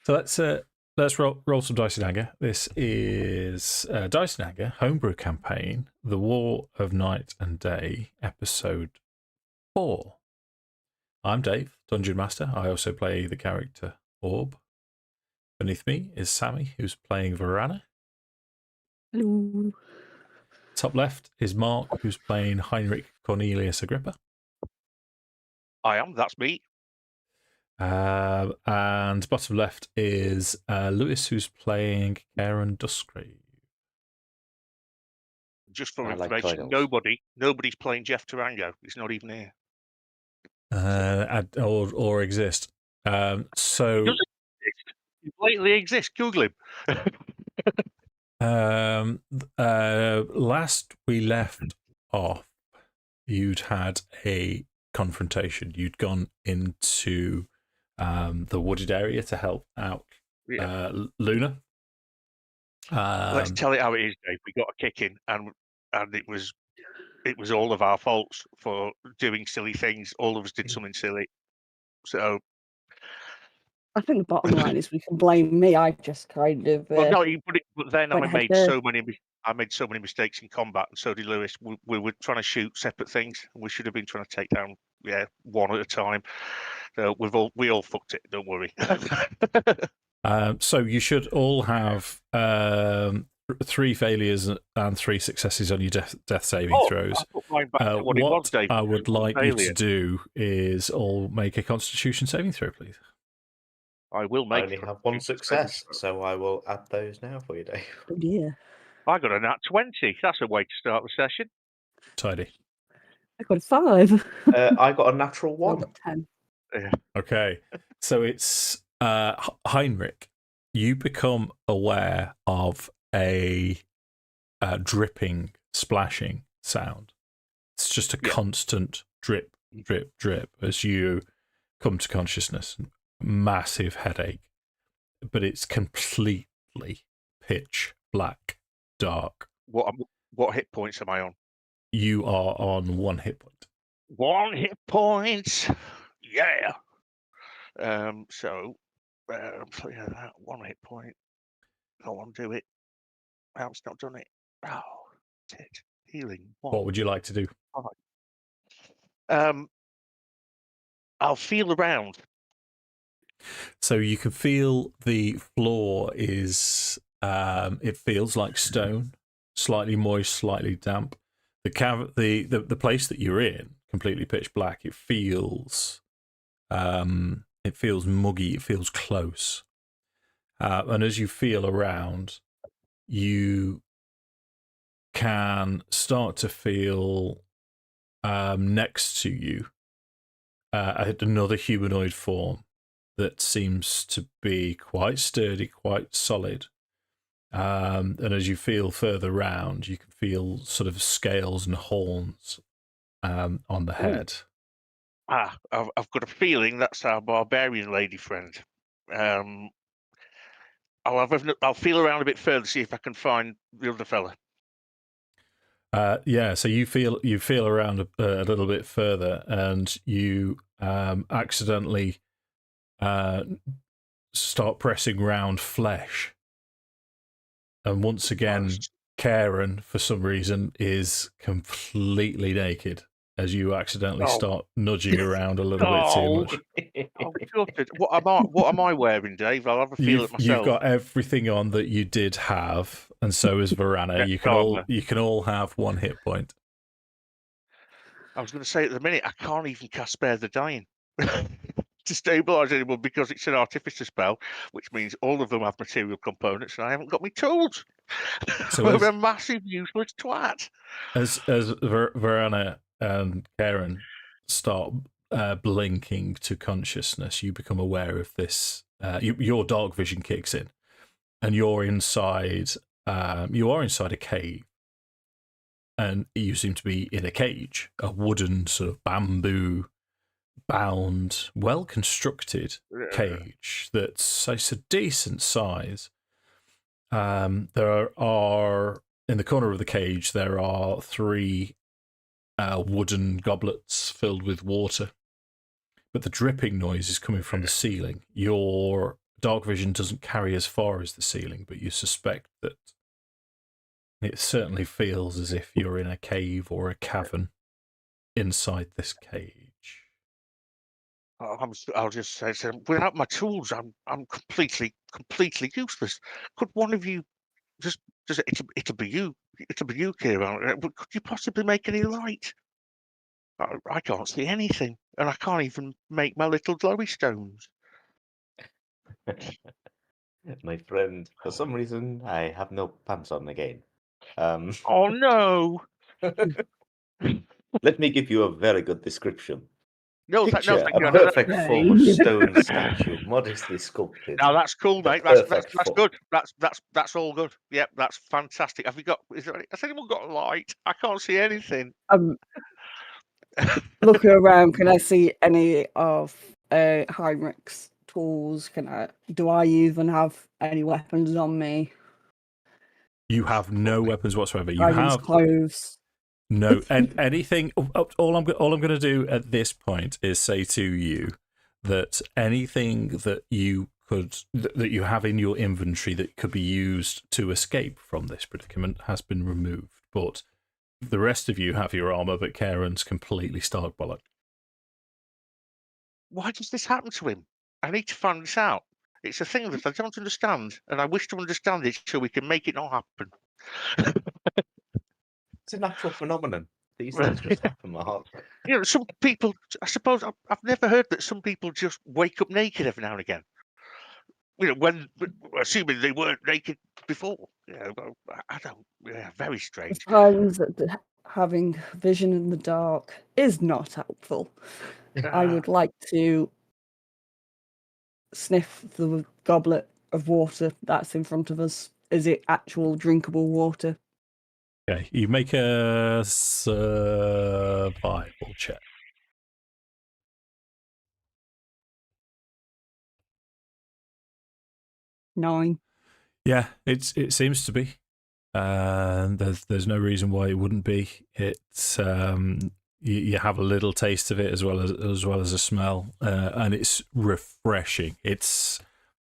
So let's roll some Dice and Anger. This is Dice and Anger homebrew campaign, The War of Night and Day, episode 4. I'm Dave, Dungeon Master. I also play the character Orb. Beneath me is Sammi, who's playing Vorana. Hello. Top left is Mark, who's playing Heirnrich, Cornelius, Agrippa. I am, that's me. And bottom left is Lewis, who's playing Kairon Duskgrave. Just for I like information, titles. nobody's playing Jeff Tarango. He's not even here. Or exist. So Does it exist? He blatantly exists. Google him. Last we left off, you'd had a confrontation. You'd gone into the wooded area to help out Luna. Let's tell it how it is, Dave. We got a kicking, and it was all of our faults for doing silly things. All of us did something silly. So, I think the bottom line is we can blame me. I just kind of. well, no, but then I went ahead made first. so many mistakes in combat, and so did Lewis. We were trying to shoot separate things, and we should have been trying to take down one at a time. So we all fucked it. Don't worry. So you should all have 3 failures and 3 successes on your death saving throws. I put mine back to what it was, Dave. I would like you Failure. to do is all make a Constitution saving throw, please. I will I make. only have one success, so I will add those now for you, Dave. Oh dear. I got a nat 20. That's a way to start the session. Tidy. I got a 5. I got a natural I 1. got 10. Okay, so it's Heirnrich. You become aware of a dripping, splashing sound. It's just a constant drip, drip, drip as you come to consciousness. Massive headache, but it's completely pitch black, dark. What hit points am I on? You are on 1 hit point. 1 hit point. Yeah. So yeah, that 1 hit point. Go on, do it. Oh, it's not done it. Oh, tit. Healing. What would you like to do? I'll feel around. So you can feel the floor is it feels like stone, slightly moist, slightly damp. The place that you're in, completely pitch black, it feels muggy, it feels close. And as you feel around, you can start to feel next to you another humanoid form that seems to be quite sturdy, quite solid. And as you feel further round, you can feel sort of scales and horns on the head. I've got a feeling that's our barbarian lady friend. I'll feel around a bit further, see if I can find the other fella. So you feel around a little bit further, and you accidentally start pressing round flesh, and once again, Kairon, for some reason, is completely naked as you accidentally start nudging around a little bit too much. Oh, gutted. What am I wearing, Dave? I'll have a feel at myself. You've got everything on that you did have, and so is Vorana. You can all have 1 hit point. I was going to say at the minute I can't even cast Spare the Dying to stabilise anyone because it's an Artificer spell, which means all of them have material components, and I haven't got my tools. So I'm a massive useless twat. As Vorana and Kairon start blinking to consciousness, you become aware of this. Your dark vision kicks in, and you're inside. You are inside a cave, and you seem to be in a cage, a wooden sort of bamboo-bound, well-constructed cage that's a decent size. There are in the corner of the cage. There are 3 wooden goblets filled with water, but the dripping noise is coming from the ceiling. Your dark vision doesn't carry as far as the ceiling, but you suspect that it certainly feels as if you're in a cave or a cavern inside this cage. I'll just say, without my tools, I'm completely useless. Could one of you it'll be you, Kairon. Could you possibly make any light? I can't see anything, and I can't even make my little glowy stones. My friend, for some reason, I have no pants on again. Oh no! Let me give you a very good description. No, Picture thank you. a No. perfect form of stone statue, modestly sculpted. Now that's cool, The mate. That's perfect good. That's all good. Yep, that's fantastic. Has anyone got a light? I can't see anything. Looking around, can I see any of Heirnrich's tools? Do I even have any weapons on me? You have no weapons whatsoever. You Dragon's have clothes. no and anything. All I'm going to do at this point is say to you that anything that you have in your inventory that could be used to escape from this predicament has been removed. But the rest of you have your armor, but Kairon's completely stark bollock. Why does this happen to him? I need to find this out. It's a thing that I don't understand, and I wish to understand it so we can make it not happen. It's a natural phenomenon. These things just happen, Mark. You know, some people, I suppose, I've never heard that some people just wake up naked every now and again. You know, assuming they weren't naked before. You know, I don't. Yeah, very strange. Times that having vision in the dark is not helpful. I would like to sniff the goblet of water that's in front of us. Is it actual drinkable water? Okay, you make a survival check. Nine. Yeah, it seems to be. There's no reason why it wouldn't be. It's you have a little taste of it as well as a smell, and it's refreshing. It's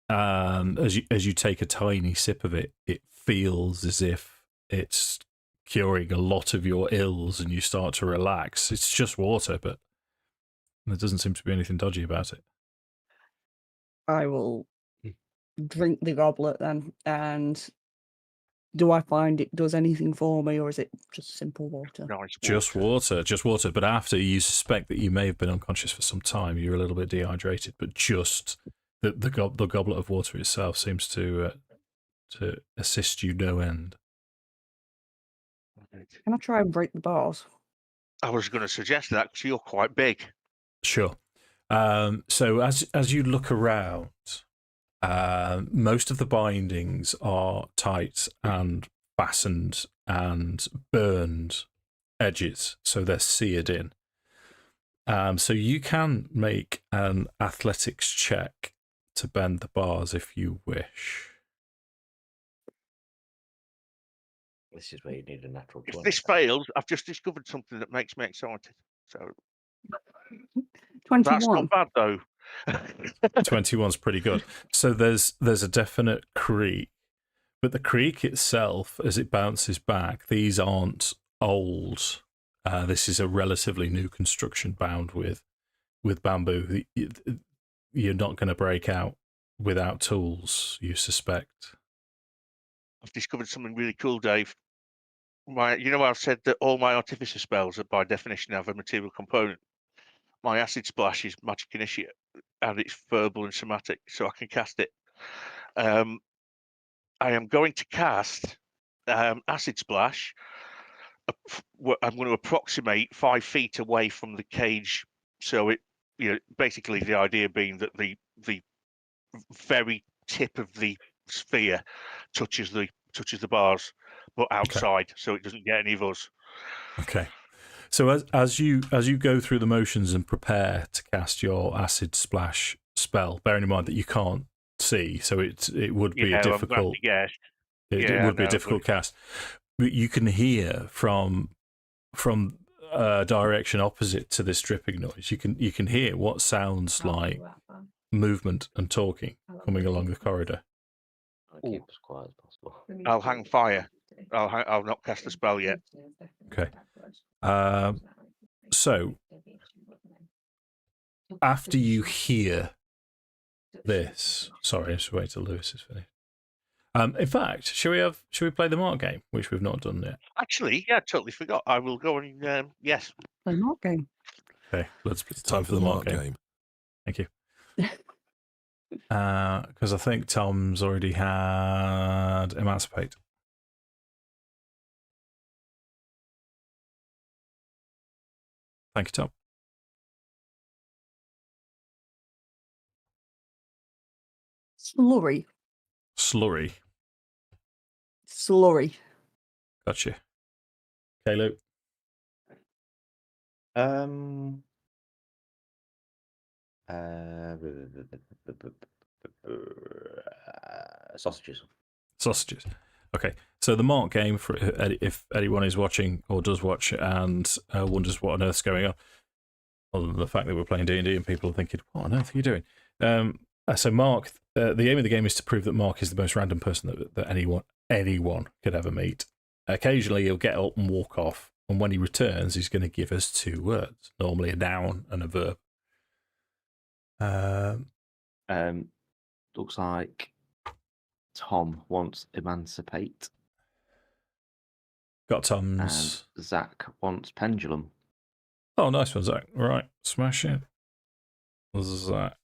as you take a tiny sip of it, it feels as if it's curing a lot of your ills, and you start to relax. It's just water, but there doesn't seem to be anything dodgy about it. I will drink the goblet then, and do I find it does anything for me, or is it just simple water? Nice Just water. But after you suspect that you may have been unconscious for some time, you're a little bit dehydrated. But just the goblet of water itself seems to assist you no end. Can I try and break the bars? I was going to suggest that because you're quite big. Sure. So as you look around, most of the bindings are tight and fastened and burned edges, so they're seared in. So you can make an athletics check to bend the bars if you wish. This is where you need a natural 20. If this fails, I've just discovered something that makes me excited. So 21. that's not bad, though. 21's pretty good. So there's a definite creak, but the creak itself, as it bounces back, these aren't old. This is a relatively new construction bound with bamboo. You're not going to break out without tools, you suspect. I've discovered something really cool, Dave. I've said that all my Artificer spells are by definition have a material component. My Acid Splash is Magic Initiate, and it's verbal and somatic, so I can cast it. I am going to cast Acid Splash. I'm going to approximate 5 feet away from the cage, so basically the idea being that the very tip of the sphere touches the bars, but outside, so it doesn't get any of us. Okay. So as you go through the motions and prepare to cast your Acid Splash spell, bearing in mind that you can't see, so it would be a difficult. It would be a difficult cast. But you can hear from direction opposite to this dripping noise. You can hear what sounds like movement and talking coming along the corridor. I'll keep as quiet as possible. I'll hang fire. I'll not cast a spell yet. Okay. So, after you hear this, sorry, just wait till Lewis is finished. In fact, should we play the mark game, which we've not done yet? Actually, yeah, totally forgot. I will go and yes. Play mark game. Okay, let's put time for the mark game. Thank you. Because I think Tom's already had Emancipate. Thank you, Tom. Slurry. Slurry. Slurry. Gotcha. Okay, Luke. Sausages. Sausages. Okay, so the mark game, for if anyone is watching or does watch and wonders what on earth's going on, other than the fact that we're playing D&D and people are thinking, what on earth are you doing? So Mark, the aim of the game is to prove that Mark is the most random person that anyone could ever meet. Occasionally he'll get up and walk off, and when he returns he's going to give us 2 words, normally a noun and a verb. Looks like Tom wants emancipate. Got Tom's. And Zach wants pendulum. Oh, nice one, Zach. Right, smash it. Zach.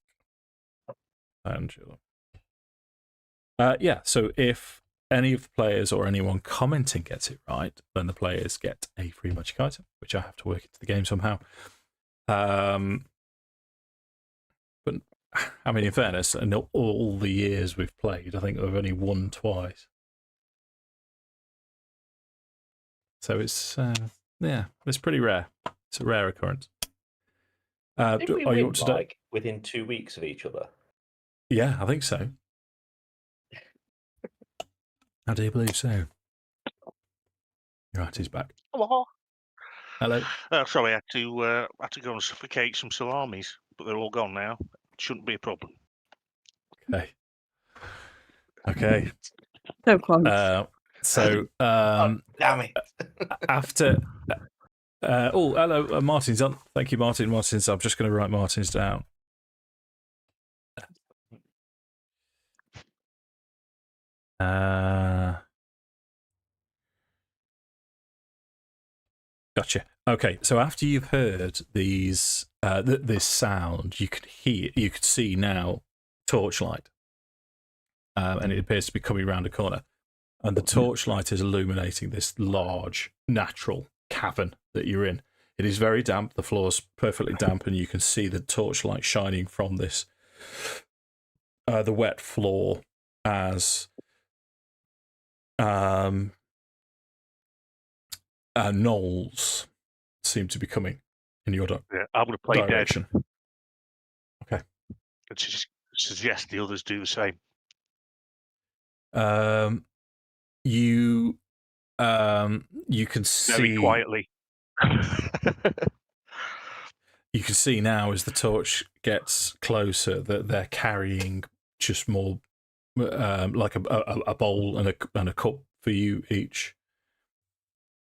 Pendulum. Yeah, so if any of the players or anyone commenting gets it right, then the players get a free magic item, which I have to work into the game somehow. But I mean, in fairness, in all the years we've played, I think we've only won twice. So it's it's pretty rare. It's a rare occurrence. Did we are you win, up to date? like, within 2 weeks of each other? Yeah, I think so. I do believe so. Right, he's back. Hello. Hello. Sorry, I had to go and suffocate some salamis, but they're all gone now. Shouldn't be a problem. Okay. So close. Damn it. After hello, Martin's on. Thank you, Martin. I'm just going to write Martin's down. Gotcha. Okay, so after you've heard these this sound, you could see now torchlight, and it appears to be coming around a corner, and the torchlight is illuminating this large natural cavern that you're in. It is very damp. The floor's perfectly damp, and you can see the torchlight shining from this the wet floor as gnolls seem to be coming in your Yeah, I'm going to play direction. dead. Okay. And suggest the others do the same. You can see very quietly. You can see now as the torch gets closer that they're carrying just more like a bowl and a cup for you each.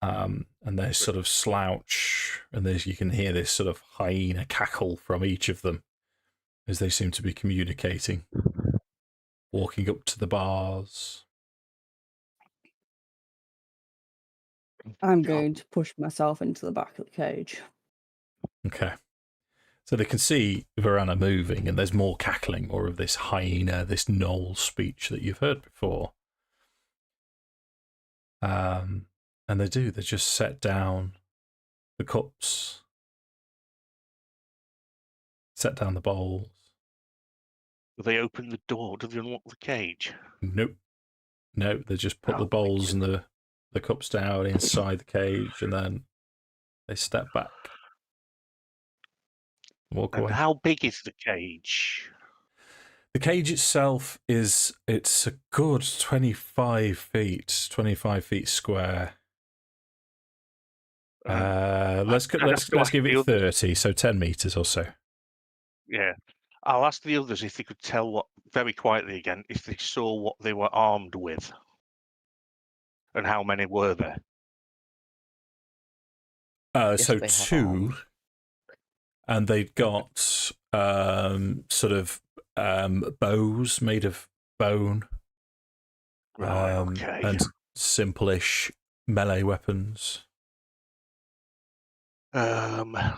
And they sort of slouch, and you can hear this sort of hyena cackle from each of them as they seem to be communicating, walking up to the bars. I'm going to push myself into the back of the cage. Okay. So they can see Vorana moving, and there's more cackling, more of this hyena, this gnoll speech that you've heard before. And they just set down the cups, set down the bowls. Do they open the door? Do they unlock the cage? Nope. No, they just put the bowls and the cups down inside the cage, and then they step back. Walk away. And how big is the cage? The cage itself it's a good 25 feet square. Let's give it 30, so 10 meters or so. Yeah, I'll ask the others if they could tell what, very quietly again, if they saw what they were armed with. And how many were there? Yes, So they have 2, arms. and they'd got sort of bows made of bone, Right, okay. and simple-ish melee weapons. Right.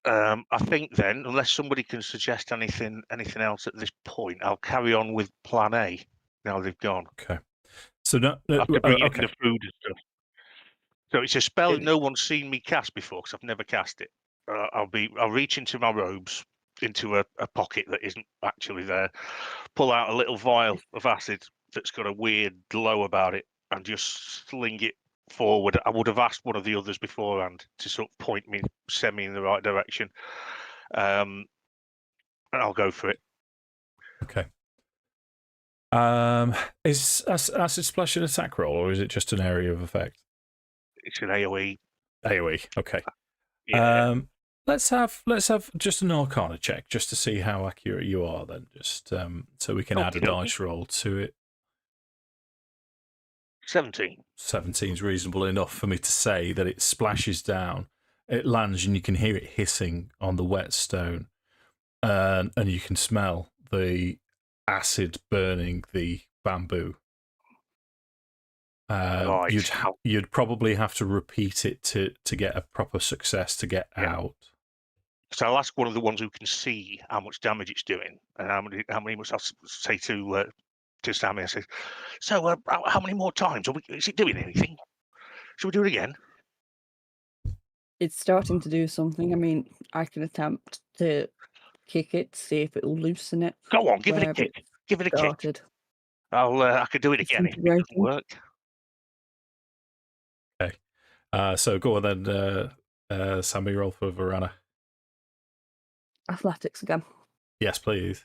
I think then, unless somebody can suggest anything else at this point, I'll carry on with Plan A. Now they've gone. Okay. So no, After bringing okay. in the food and stuff. So it's a spell that no one's seen me cast before because I've never cast it. I'll reach into my robes, into a pocket that isn't actually there, pull out a little vial of acid that's got a weird glow about it, and just sling it forward. I would have asked one of the others beforehand to sort of point me semi in the right direction, and I'll go for it. Okay. Is acid splash an attack roll, or is it just an area of effect? It's an AOE. AOE. Okay. Yeah. Let's have just an Arcana check just to see how accurate you are. Then just so we can add a dice roll to it. 17. 17 is reasonable enough for me to say that it splashes down, it lands, and you can hear it hissing on the wet stone, and you can smell the acid burning the bamboo. Right. You'd probably have to repeat it to get a proper success to get out. So I'll ask one of the ones who can see how much damage it's doing, and how many must I say to Sammi? I say, so how many more times? Is it doing anything? Shall we do it again? It's starting to do something. I mean, I can attempt to kick it, see if it'll loosen it. Go on, give it a wherever kick. it Give it a kick. started. I could do it again if it doesn't Disintegrating. work. Okay. So go on then, Sammi, roll for Vorana. Athletics again. Yes, please.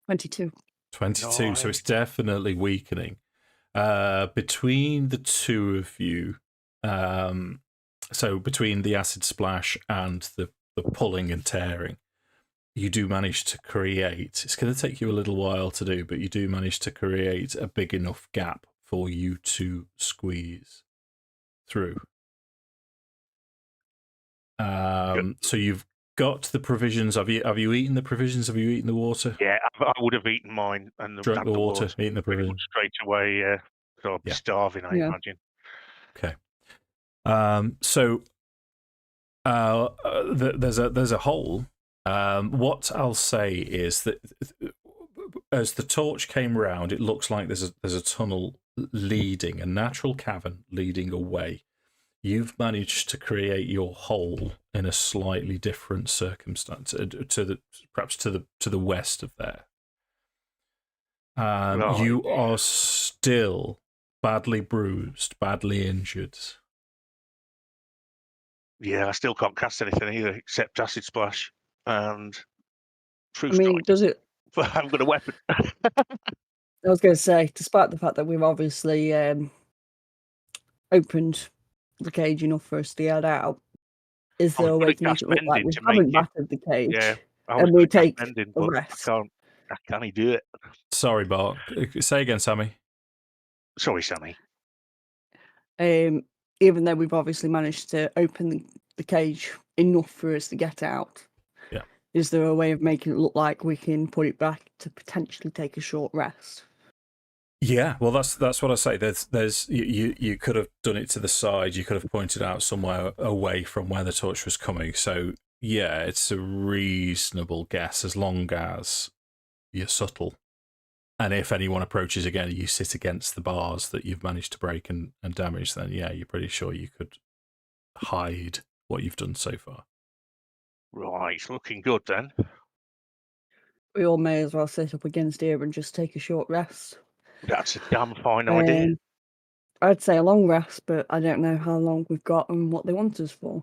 22. 22. So it's definitely weakening. Between the two of you, so between the acid splash and the pulling and tearing, you do manage to create, it's going to take you a little while to do, but you do manage to create a big enough gap for you to squeeze through. So you've got the provisions. Have you eaten the provisions? Have you eaten the water? Yeah, I would have eaten mine and Drunk the water, eaten the pretty provisions. much straight away. So I'd be starving, I imagine. Okay. So there's a hole. What I'll say is that as the torch came round, it looks like there's a tunnel leading, a natural cavern leading away. You've managed to create your hole in a slightly different circumstance, perhaps to the west of there. Right. You are still badly bruised, badly injured. Yeah, I still can't cast anything either except acid splash and true I mean, strike. does it? But I haven't got a weapon. I was going to say, despite the fact that we've obviously opened the cage enough for us to get out, is there a way to make it look like we haven't battered the cage? Yeah, and we take mending, a but rest? I can't do it. Sorry, Bart. Say again, Sammi. Sorry, Sammi. Even though we've obviously managed to open the cage enough for us to get out, is there a way of making it look like we can put it back to potentially take a short rest? Yeah, well, that's what I say. There's you could have done it to the side. You could have pointed out somewhere away from where the torch was coming. So yeah, it's a reasonable guess as long as you're subtle. And if anyone approaches again, you sit against the bars that you've managed to break and damage. Then yeah, you're pretty sure you could hide what you've done so far. Right, it's looking good then. We all may as well sit up against here and just take a short rest. That's a damn fine idea. I'd say a long rest, but I don't know how long we've got and what they want us for.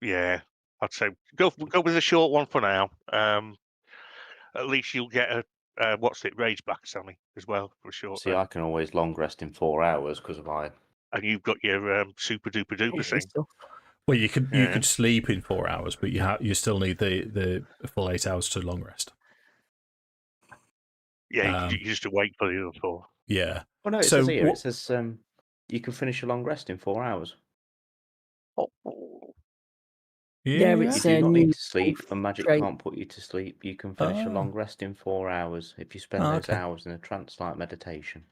Yeah, I'd say go with a short one for now. At least you'll get a rage back, Sammi, as well for a short. See, I can always long rest in 4 hours because of my and you've got your super duper duper thing. Well, you could sleep in 4 hours, but you still need the full 8 hours to long rest. Yeah, you just awake for the other 4. Yeah. Oh no, it says here. It says you can finish a long rest in 4 hours. Oh. Yeah, You it's do not new need to sleep, and magic trait. can't put you to sleep. You can finish a long rest in 4 hours if you spend those hours in a trance-like meditation.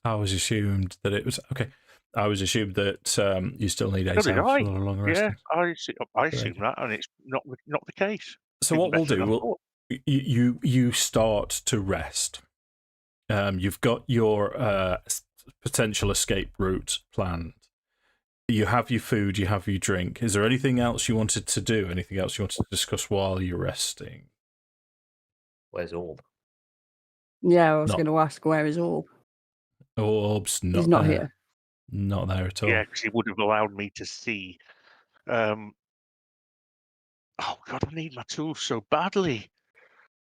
I was assumed that it was okay. I was assumed that you still need 8 hours for a long rest. Yeah, I assume that, and it's not the case. So what we'll do, you start to rest. You've got your potential escape route planned. You have your food, you have your drink. Is there anything else you wanted to do? Anything else you wanted to discuss while you're resting? Where's Orb? Yeah, I was going to ask, where is Orb? Orb's not He's not there. here. Not there at all. Yeah, because he would have allowed me to see. Oh God, I need my tools so badly.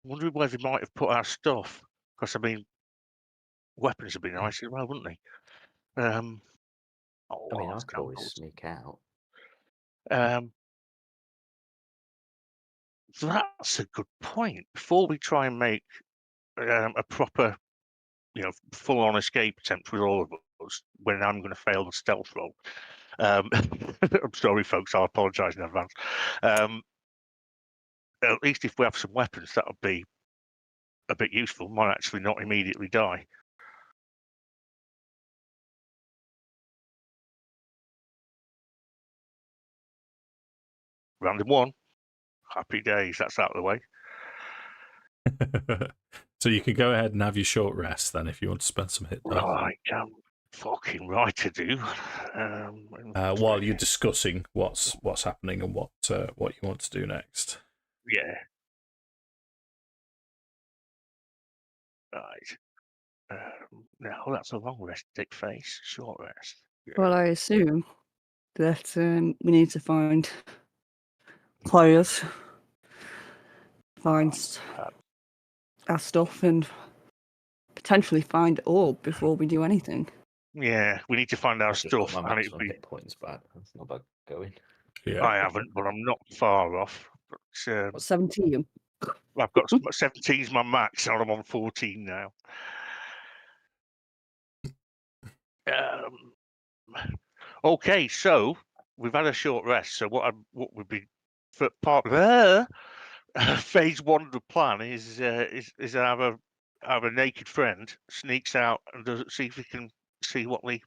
I'm wondering where they might have put our stuff. Because I mean, weapons would be nice as well, wouldn't they? I mean, I could always sneak out. That's a good point. Before we try and make a proper, full-on escape attempt with all of us, when I'm going to fail the stealth roll. I'm sorry, folks. I'll apologise in advance. At least if we have some weapons, that would be a bit useful. Might actually not immediately die. Random 1. Happy days. That's out of the way. So you can go ahead and have your short rest then if you want to spend some hit dice. Right, fucking right to do. While you're discussing what's happening and what you want to do next. Yeah. Right. Now that's a long rest. Take face. Short rest. Yeah. Well, I assume that we need to find players, find our stuff, and potentially find Orb before we do anything. Yeah, we need to find our stuff. And it'd be hit points back. That's not bad going. Yeah. I haven't, but I'm not far off. But 17. I've got 17 is my max, and I'm on 14 now. Okay, so we've had a short rest. So what would be for part phase 1 of the plan is have a naked friend sneaks out and see if we can see what the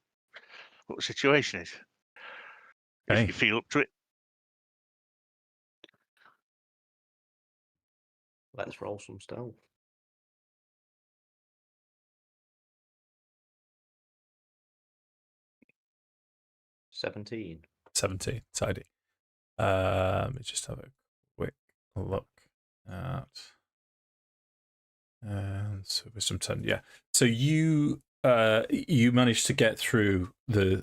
situation is. Okay. If you feel up to it. Let's roll some stealth. $17. Tidy. Let me just have a quick look at and so with some 10. Yeah. So you managed to get through the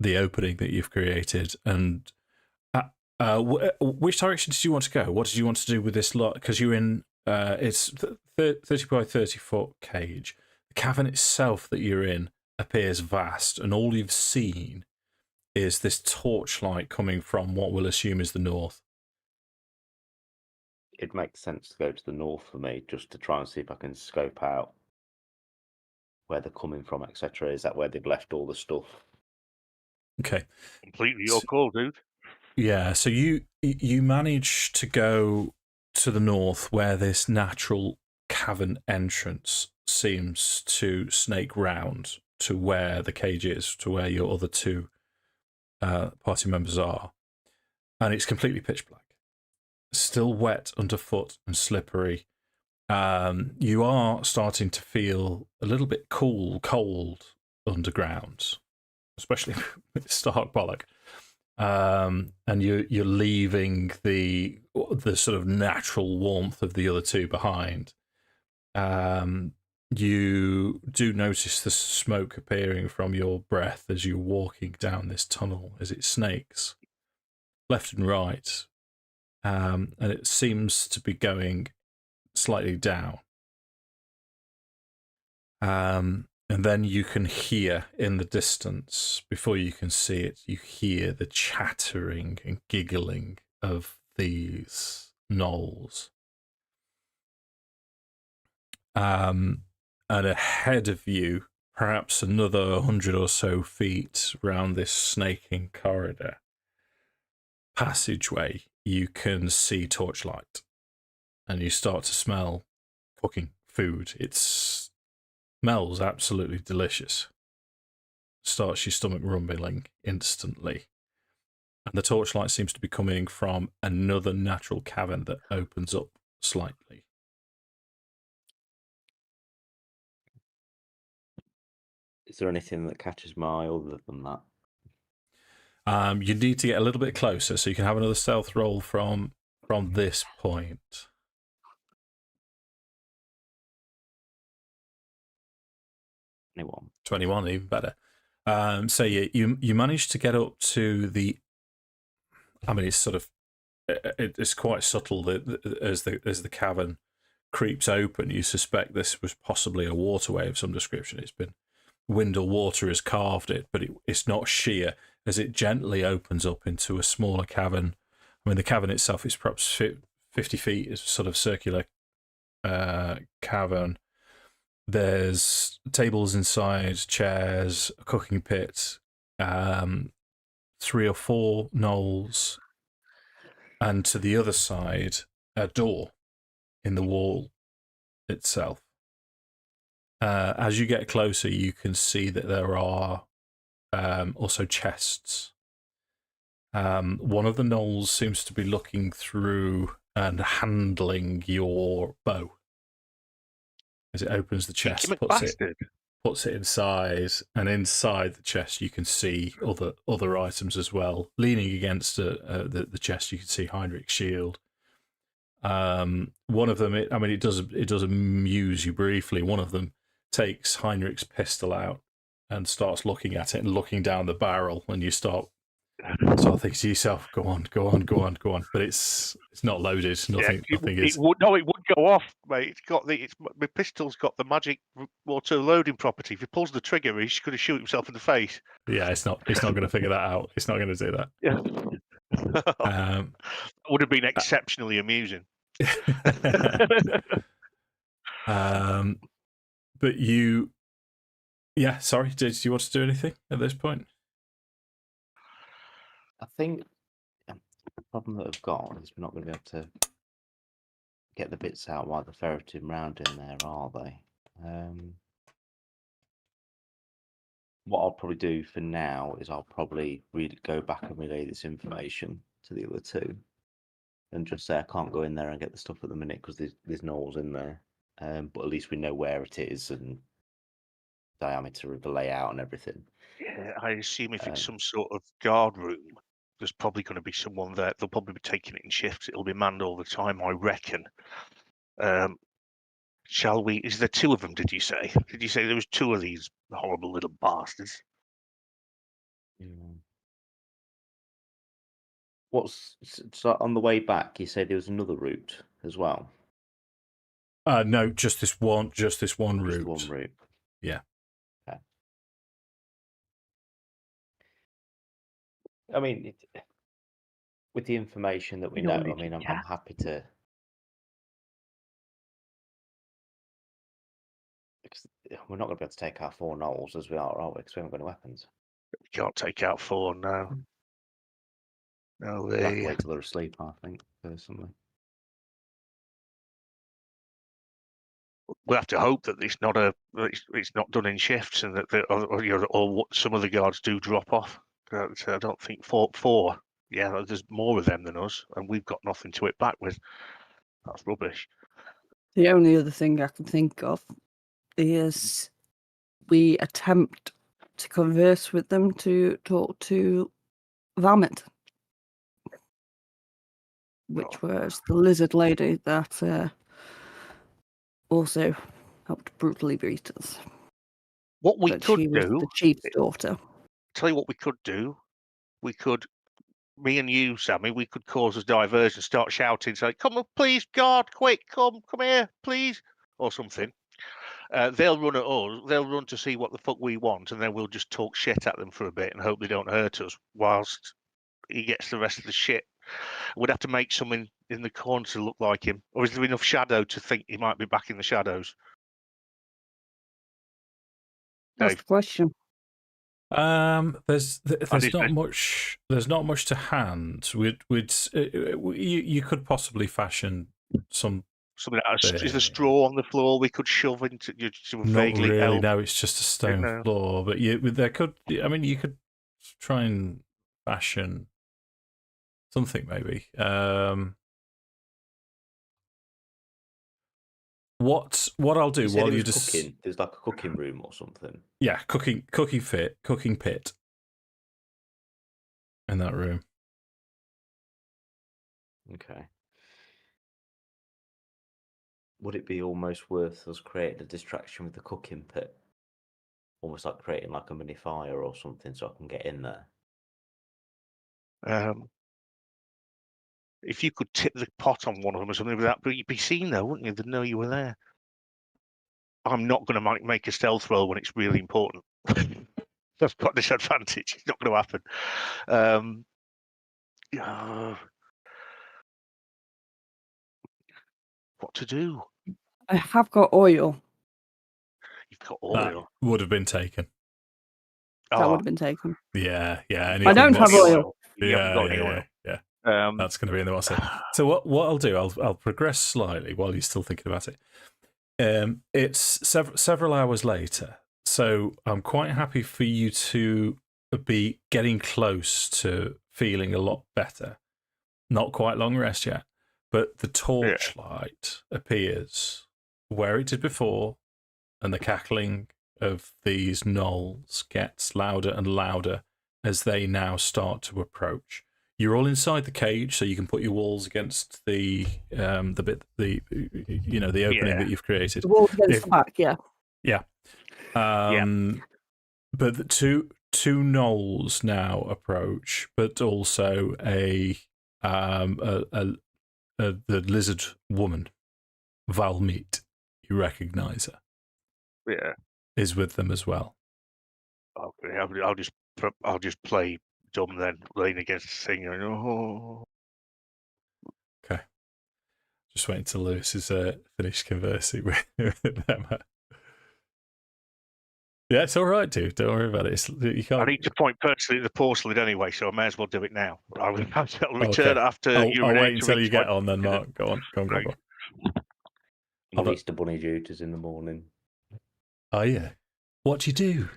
opening that you've created, and which direction did you want to go? What did you want to do with this lot? Because you're in it's 30 by 30 foot cage. The cavern itself that you're in appears vast, and all you've seen is this torchlight coming from what we'll assume is the north. It makes sense to go to the north for me, just to try and see if I can scope out where they're coming from, etc. Is that where they've left all the stuff? Okay. Completely your call, dude. Yeah, so you manage to go to the north where this natural cavern entrance seems to snake round to where the cage is, to where your other 2 party members are. And it's completely pitch black. Still wet underfoot and slippery. You are starting to feel a little bit cold underground, especially with Stark Bollock. And you're leaving the sort of natural warmth of the other 2 behind. You do notice the smoke appearing from your breath as you're walking down this tunnel, as it snakes left and right, and it seems to be going slightly down. And then you can hear in the distance, before you can see it, you hear the chattering and giggling of these gnolls. And ahead of you, perhaps another 100 or so feet round this snaking corridor passageway, you can see torchlight. And you start to smell cooking food. It smells absolutely delicious. Starts your stomach rumbling instantly. And the torchlight seems to be coming from another natural cavern that opens up slightly. Is there anything that catches my eye other than that? You need to get a little bit closer, so you can have another stealth roll from this point. 21, even better. So you managed to get up to the. I mean, it's sort of it's quite subtle that as the cavern creeps open, you suspect this was possibly a waterway of some description. It's been wind or water has carved it, but it's not sheer as it gently opens up into a smaller cavern. I mean, the cavern itself is perhaps 50 feet. It's a sort of circular cavern. There's tables inside, chairs, a cooking pit, 3 or 4 gnolls, and to the other side, a door in the wall itself. As you get closer, you can see that there are also chests. One of the gnolls seems to be looking through and handling your bow. As it opens the chest, puts it inside, and inside the chest you can see other items as well. Leaning against the chest, you can see Heirnrich's shield. One of them, it does amuse you briefly. One of them takes Heirnrich's pistol out and starts looking at it and looking down the barrel, and you start thinking to yourself, go on. But it's not loaded. Nothing is. It would go off, mate. My pistol's got the magic auto loading property. If he pulls the trigger, he's going to shoot himself in the face. Yeah, it's not going to figure that out. It's not going to do that. Yeah. Would have been exceptionally amusing. But you. Yeah, sorry. Did you want to do anything at this point? I think the problem that I've got is we're not going to be able to get the bits out while they're ferreting round in there, are they? What I'll probably do for now is I'll probably go back and relay this information to the other two and just say I can't go in there and get the stuff at the minute because there's gnolls in there. But at least we know where it is and diameter of the layout and everything. Yeah, I assume if it's some sort of guard room, there's probably going to be someone there. They'll probably be taking it in shifts. It'll be manned all the time, I reckon. Shall we? Is there 2 of them? Did you say? Did you say there was 2 of these horrible little bastards? So on the way back? You said there was another route as well. No, just this one route. Just one route. Yeah. Okay. I mean, with the information that we know, I mean, I'm happy to. Because we're not going to be able to take out 4 gnolls as we are we? Because we haven't got any weapons. We can't take out 4 now. No, we'll have to wait till they're asleep, I think, personally. We'll have to hope that it's not done in shifts and that or some of the guards do drop off. I don't think 4. Yeah, there's more of them than us, and we've got nothing to it back with. That's rubbish. The only other thing I can think of is we attempt to converse with them to talk to Vomit, which was the lizard lady that also helped brutally beat us. What we could she was do, the chief's daughter. Tell you what we could do. We could, me and you, Sammy, we could cause a diversion, start shouting, say, "Come on, please, guard, quick, come here, please," or something. they'll run at us. They'll run to see what the fuck we want, and then we'll just talk shit at them for a bit and hope they don't hurt us whilst he gets the rest of the shit. We'd have to make someone in the corner to look like him. Or is there enough shadow to think he might be back in the shadows? That's the question. There's not know. much. There's not much to hand. You could possibly fashion some. Something like is the straw on the floor we could shove into? Not vaguely really. help? No, it's just a stone floor. But there could. I mean, you could try and fashion something maybe. What I'll do while you just cooking, there's like a cooking room or something. Yeah, cooking pit in that room. Okay. Would it be almost worth us creating a distraction with the cooking pit? Almost like creating like a mini fire or something so I can get in there. If you could tip the pot on one of them or something with that, but you'd be seen though, wouldn't you? They'd know you were there. I'm not going to make a stealth roll when it's really important. I've got this advantage. It's not going to happen. What to do? I have got oil. You've got oil. That would have been taken. That would have been taken. Yeah. I don't have oil. You haven't got any oil. Yeah. That's going to be in the WhatsApp. So what I'll do, I'll progress slightly while you're still thinking about it. It's several hours later, so I'm quite happy for you to be getting close to feeling a lot better. Not quite long rest yet, but the torchlight appears where it did before, and the cackling of these gnolls gets louder and louder as they now start to approach. You're all inside the cage, so you can put your walls against the opening that you've created. The walls against the back, yeah. Yeah. But the two gnolls now approach, but also the lizard woman, Valmeet. You recognise her. Yeah. Is with them as well. Okay, I'll just play dumb then, laying against the thing. Okay. Just waiting till Lewis is finished conversing with them. Yeah, it's all right, dude. Don't worry about it. You can't... I need to point personally at the porcelain anyway, so I may as well do it now. I'll return after you. I'll wait until you get on then, Mark. Go on. Right. My Easter bunny duties in the morning. Oh, yeah. What do you do?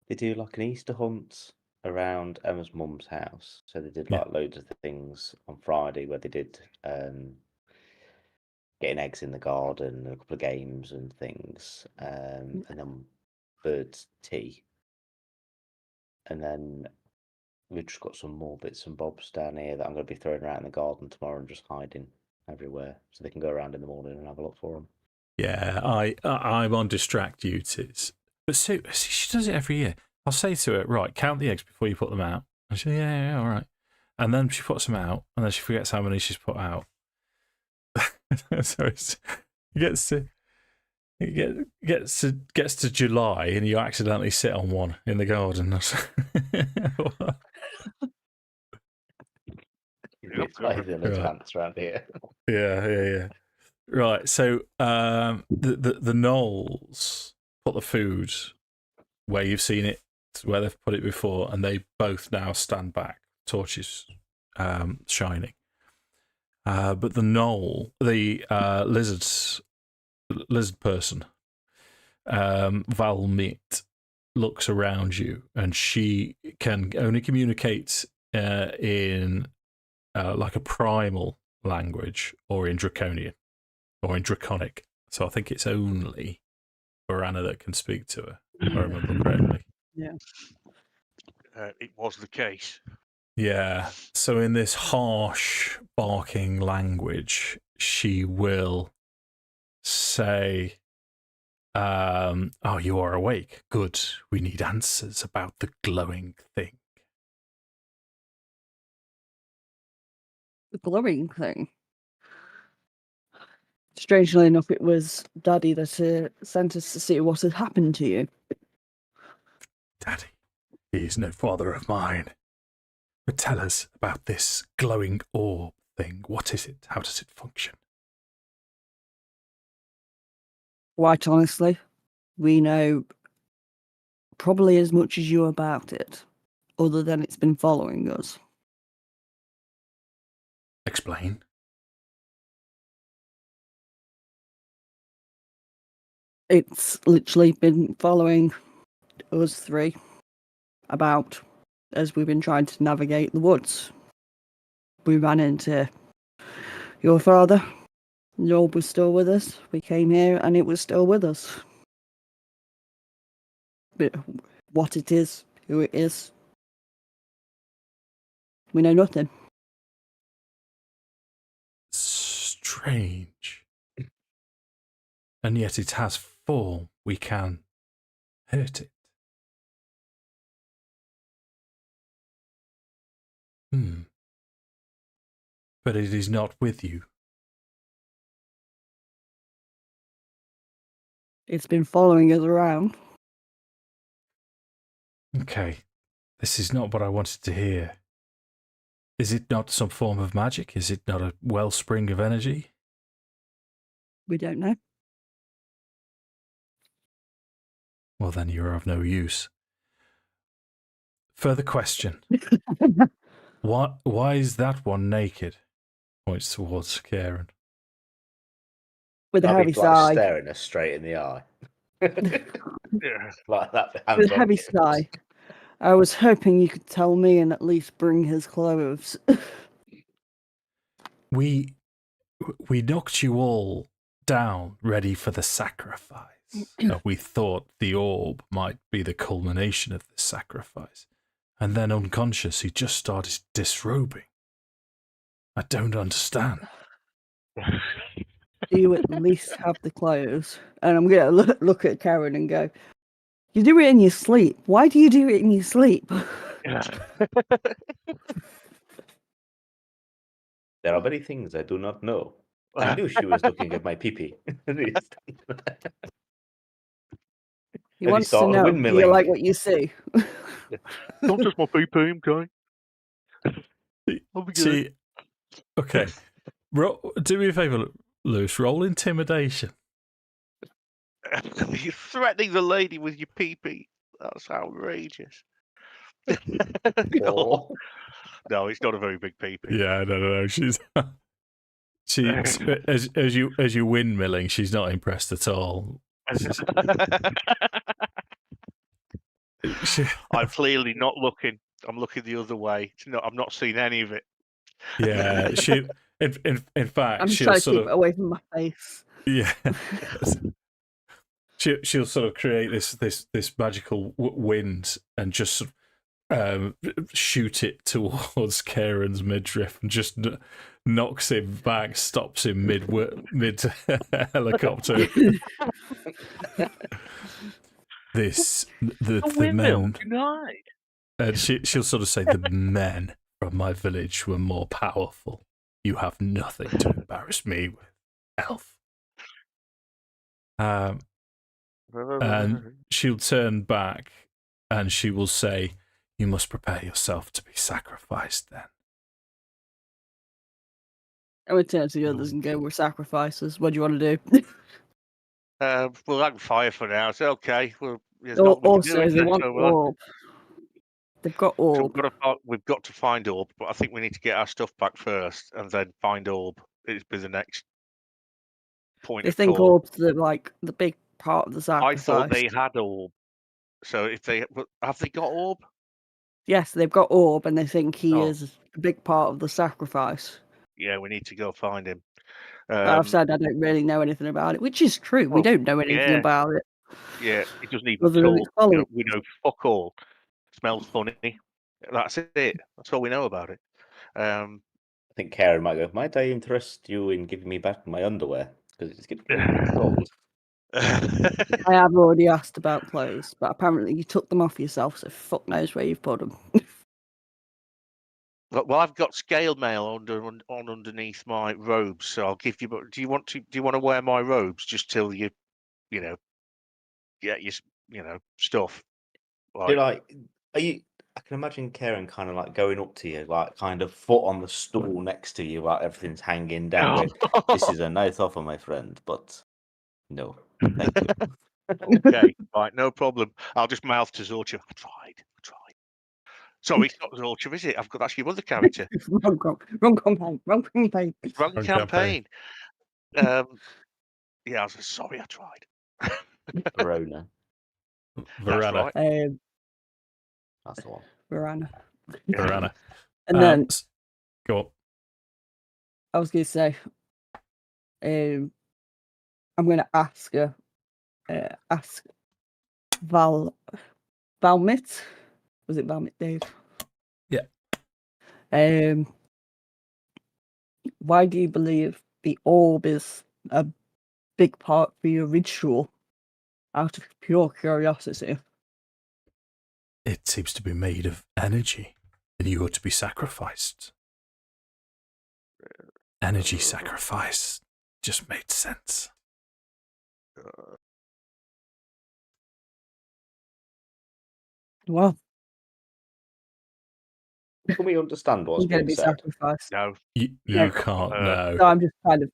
They do like an Easter hunt around Emma's mum's house. So they did like loads of things on Friday where they did getting eggs in the garden, and a couple of games and things, and then birds tea. And then we've just got some more bits and bobs down here that I'm going to be throwing around in the garden tomorrow and just hiding everywhere so they can go around in the morning and have a look for them. Yeah, I'm on distract duties. But Sue, she does it every year. I'll say to her, right, count the eggs before you put them out. And she, yeah, all right. And then she puts them out, and then she forgets how many she's put out. So it gets to July, and you accidentally sit on one in the garden. In advance around here. Yeah. Right, so the gnolls put the food where you've seen it, where they've put it before, and they both now stand back, torches shining. But the gnoll, the lizard person, Valmeet, looks around you, and she can only communicate in like a primal language or in Draconian. Or in Draconic. So I think it's only Vorana that can speak to her, if I remember correctly. Yeah. It was the case. Yeah. So in this harsh, barking language, she will say, oh, you are awake. Good. We need answers about the glowing thing. The glowing thing? Strangely enough, it was Daddy that sent us to see what had happened to you. Daddy, he is no father of mine. But tell us about this glowing orb thing. What is it? How does it function? Quite honestly, we know probably as much as you about it, other than it's been following us. Explain. It's literally been following us three about as we've been trying to navigate the woods. We ran into your father. The orb was still with us. We came here and it was still with us. But what it is, who it is, we know nothing. Strange. And yet it has form. We can hurt it. But it is not with you. It's been following us around. Okay. This is not what I wanted to hear. Is it not some form of magic? Is it not a wellspring of energy? We don't know. Well, then you're of no use. Further question. Why is that one naked? Points towards Kairon. With a I'll heavy be like sigh. staring us straight in the eye. Yeah. Like that. With a heavy sigh. I was hoping you could tell me and at least bring his clothes. We knocked you all down, ready for the sacrifice. We thought the orb might be the culmination of the sacrifice. And then unconscious, he just started disrobing. I don't understand. Do you at least have the clothes? And I'm going to look at Karen and go, you do it in your sleep. Why do you do it in your sleep? There are many things I do not know. I knew she was looking at my pee-pee. He wants to know, do you like what you see? Don't touch my pee-pee, I'm going. See, okay. Do me a favour, Lewis. Roll intimidation. You're threatening the lady with your pee-pee. That's outrageous. Oh. No, it's not a very big pee-pee. Yeah, no. She's as you windmilling, she's not impressed at all. I'm clearly not looking. I'm looking the other way. I'm not seeing any of it. Yeah, she. In fact, I'm she'll trying to sort keep of it away from my face. Yeah. She'll sort of create this magical wind and just sort of, shoot it towards Kairon's midriff and just knocks him back, stops him mid helicopter. The men, and she'll sort of say, the men from my village were more powerful. You have nothing to embarrass me with, elf. And she'll turn back and she will say, you must prepare yourself to be sacrificed then. I would turn to the others and go, we're sacrifices. What do you want to do? We'll hang fire for now. It's okay. Also, they want orb. They've got orb. So we've got to find orb, but I think we need to get our stuff back first and then find orb. It'll be the next point They of think call. orb's the big part of the sacrifice. I thought they had orb. So have they got orb? Yes, they've got orb, and they think he is a big part of the sacrifice. Yeah, we need to go find him. I've said I don't really know anything about it, which is true. We don't know anything about it. Yeah, it doesn't even talk. We know fuck all. Smells funny. That's it. That's all we know about it. I think Karen might go, might I interest you in giving me back my underwear? Because it's getting cold. I have already asked about clothes, but apparently you took them off yourself, so fuck knows where you've put them. Well, I've got scale mail on underneath my robes, so I'll give you. Do you want to wear my robes just till you know, get your stuff? Are you? I can imagine Karen kind of like going up to you, like kind of foot on the stool next to you, like everything's hanging down. Going, this is a nice offer, my friend, but no, thank you. Okay, right, no problem. I'll just mouth to Zorcha. I tried. Sorry, it's not Zorcha, is it? That's your other character. wrong campaign. Wrong Wrong campaign. Yeah, I was sorry. I tried. Vorana, That's Vorana. right. that's the one. Vorana. Vorana. And then Go on. I was going to say, I'm going to ask her, ask Valmit. Was it Valmit, Dave? Yeah. Why do you believe the orb is a big part for your ritual? Out of pure curiosity. It seems to be made of energy, and you ought to be sacrificed. Energy sacrifice just made sense. Well, Can we understand what's I'm going to being be said? sacrificed. No. You No. can't So know. So I'm just kind of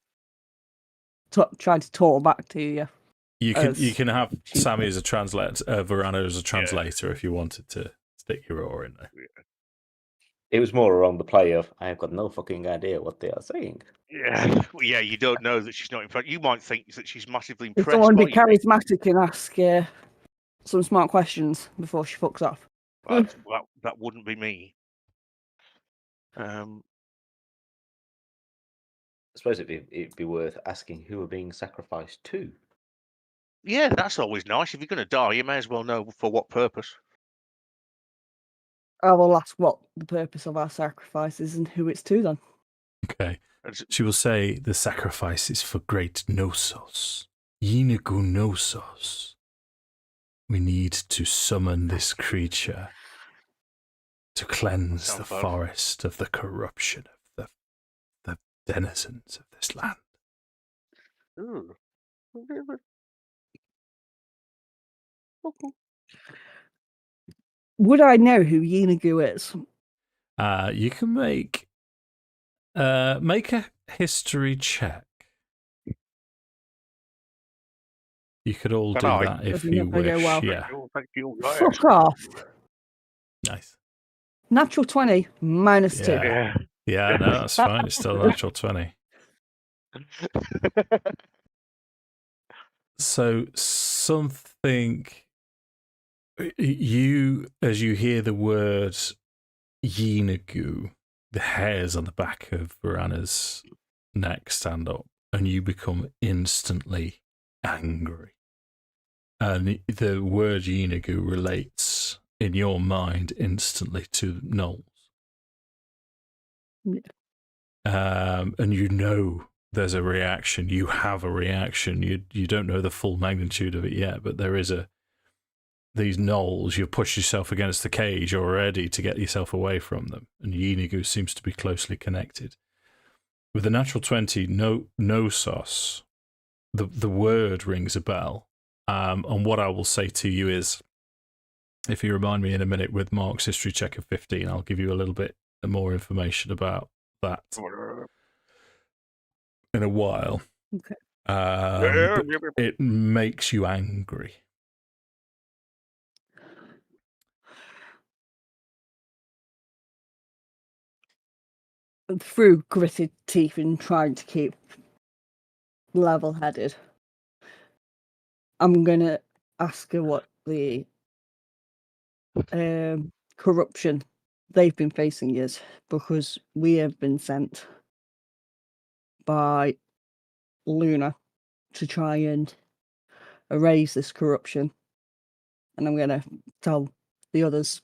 trying to talk back to you. You can have she- Sammi as a translator, Vorana as a translator, if you wanted to stick your oar in there. It was more around the play of I have got no fucking idea what they are saying. Yeah, well, yeah. You don't know that she's not impressed. You might think that she's massively If impressed. someone be by you. charismatic and ask some smart questions before she fucks off. Well, that wouldn't be me. I suppose it'd be worth asking who are being sacrificed to. Yeah, that's always nice. If you're going to die, you may as well know for what purpose. I will ask what the purpose of our sacrifice is and who it's to then. Okay. She will say the sacrifice is for great Gnosos. Yinigu Gnosos. We need to summon this creature to cleanse the Sounds bad. forest of the corruption of the denizens of this land. Ooh. Would I know who Yinagu is? You can make a history check. You could all do Can I? that if Doesn't you look like wish. it well. Yeah, Thank you. Fuck off. nice. Natural 20 minus 2. Yeah. Yeah, no, that's fine. It's still a natural 20. So something as you hear the word Yinagu, the hairs on the back of Vorana's neck stand up, and you become instantly angry. And the word Yinagu relates in your mind instantly to gnolls. And you know there's a reaction. You have a reaction. You don't know the full magnitude of it yet, but there is these gnolls. You've pushed yourself against the cage already to get yourself away from them, and Yinagu seems to be closely connected. With the natural 20, no sauce. The word rings a bell. And what I will say to you is, if you remind me in a minute with Mark's history check of 15, I'll give you a little bit more information about that in a while. Okay. But it makes you angry. Through gritted teeth and trying to keep level-headed, I'm going to ask her what the corruption they've been facing is, because we have been sent by Luna to try and erase this corruption. And I'm going to tell the others,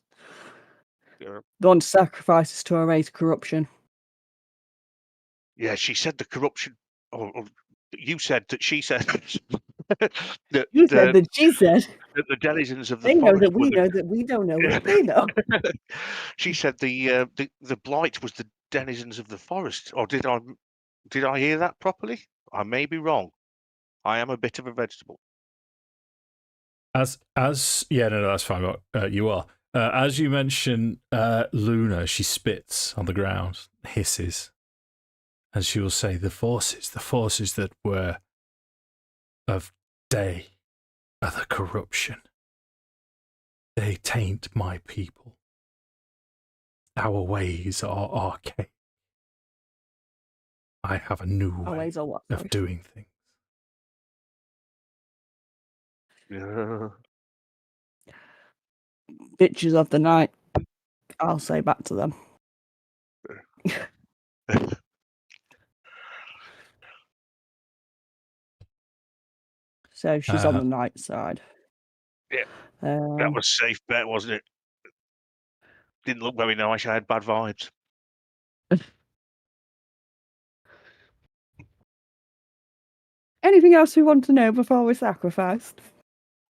the one sacrifices to erase corruption. Yeah, she said the corruption. Or you said that she said. You said that she said. The denizens of the They know forest. that we know that we don't know what they know. She said the blight was the denizens of the forest. Or did I hear that properly? I may be wrong. I am a bit of a vegetable. As yeah, no, that's fine. You are. As you mention Luna, she spits on the ground, hisses, and she will say, the forces that were of day are the corruption. They taint my people. Our ways are archaic. I have a new Our way ways are what? of doing things. Bitches of the night. I'll say back to them. So she's on the night side. Yeah. That was a safe bet, wasn't it? Didn't look very nice. I had bad vibes. Anything else we want to know before we sacrificed?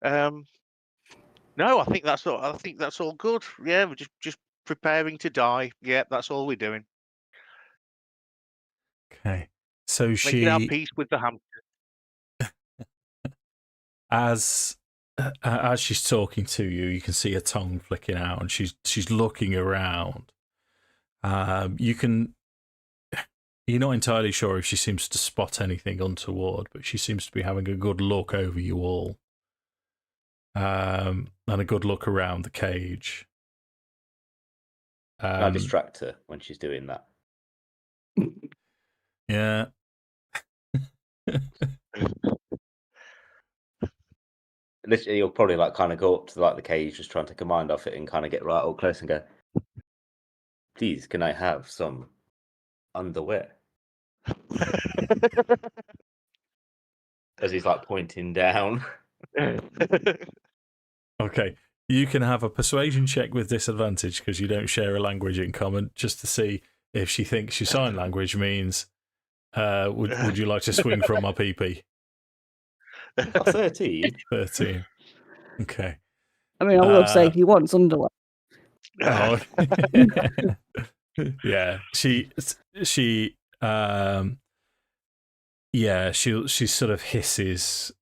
No, I think that's all. I think that's all good. Yeah, we're just preparing to die. Yeah, that's all we're doing. Okay. So Making our peace with the hamster. as she's talking to you, you can see her tongue flicking out, and she's looking around. You're not entirely sure if she seems to spot anything untoward, but she seems to be having a good look over you all, and a good look around the cage. Can I distract her when she's doing that? Yeah. Literally, you'll probably like kind of go up to like the cage, just try and take a mind off it, and kind of get right up close and go, "Please, can I have some underwear?" As he's like pointing down. Okay. You can have a persuasion check with disadvantage because you don't share a language in common, just to see if she thinks your sign language means, would you like to swing from my pee-pee? 13. 13. Okay. I mean, I will say he wants underwear. Oh. Yeah. She sort of hisses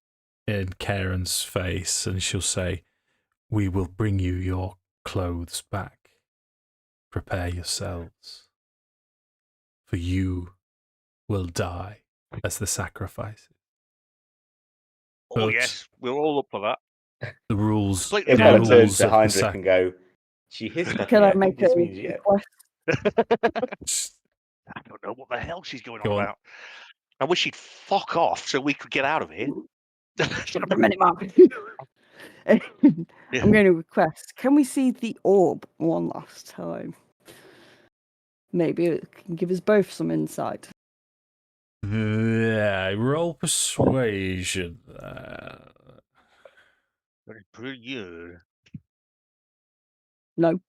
in Karen's face, and she'll say, "We will bring you your clothes back. Prepare yourselves, for you will die as the sacrifice." Oh But yes, we're all up for that. the rules. Completely It The kind of turns rules to of the Heirnrich and go, "She hissed at Can me. I I think make this a means yeah." request? I don't know what the hell she's going Go on on. about. I wish she'd fuck off so we could get out of here. Shut the minute mark. I'm going to request, can we see the orb one last time? Maybe it can give us both some insight. Yeah, roll persuasion. Pretty good. No.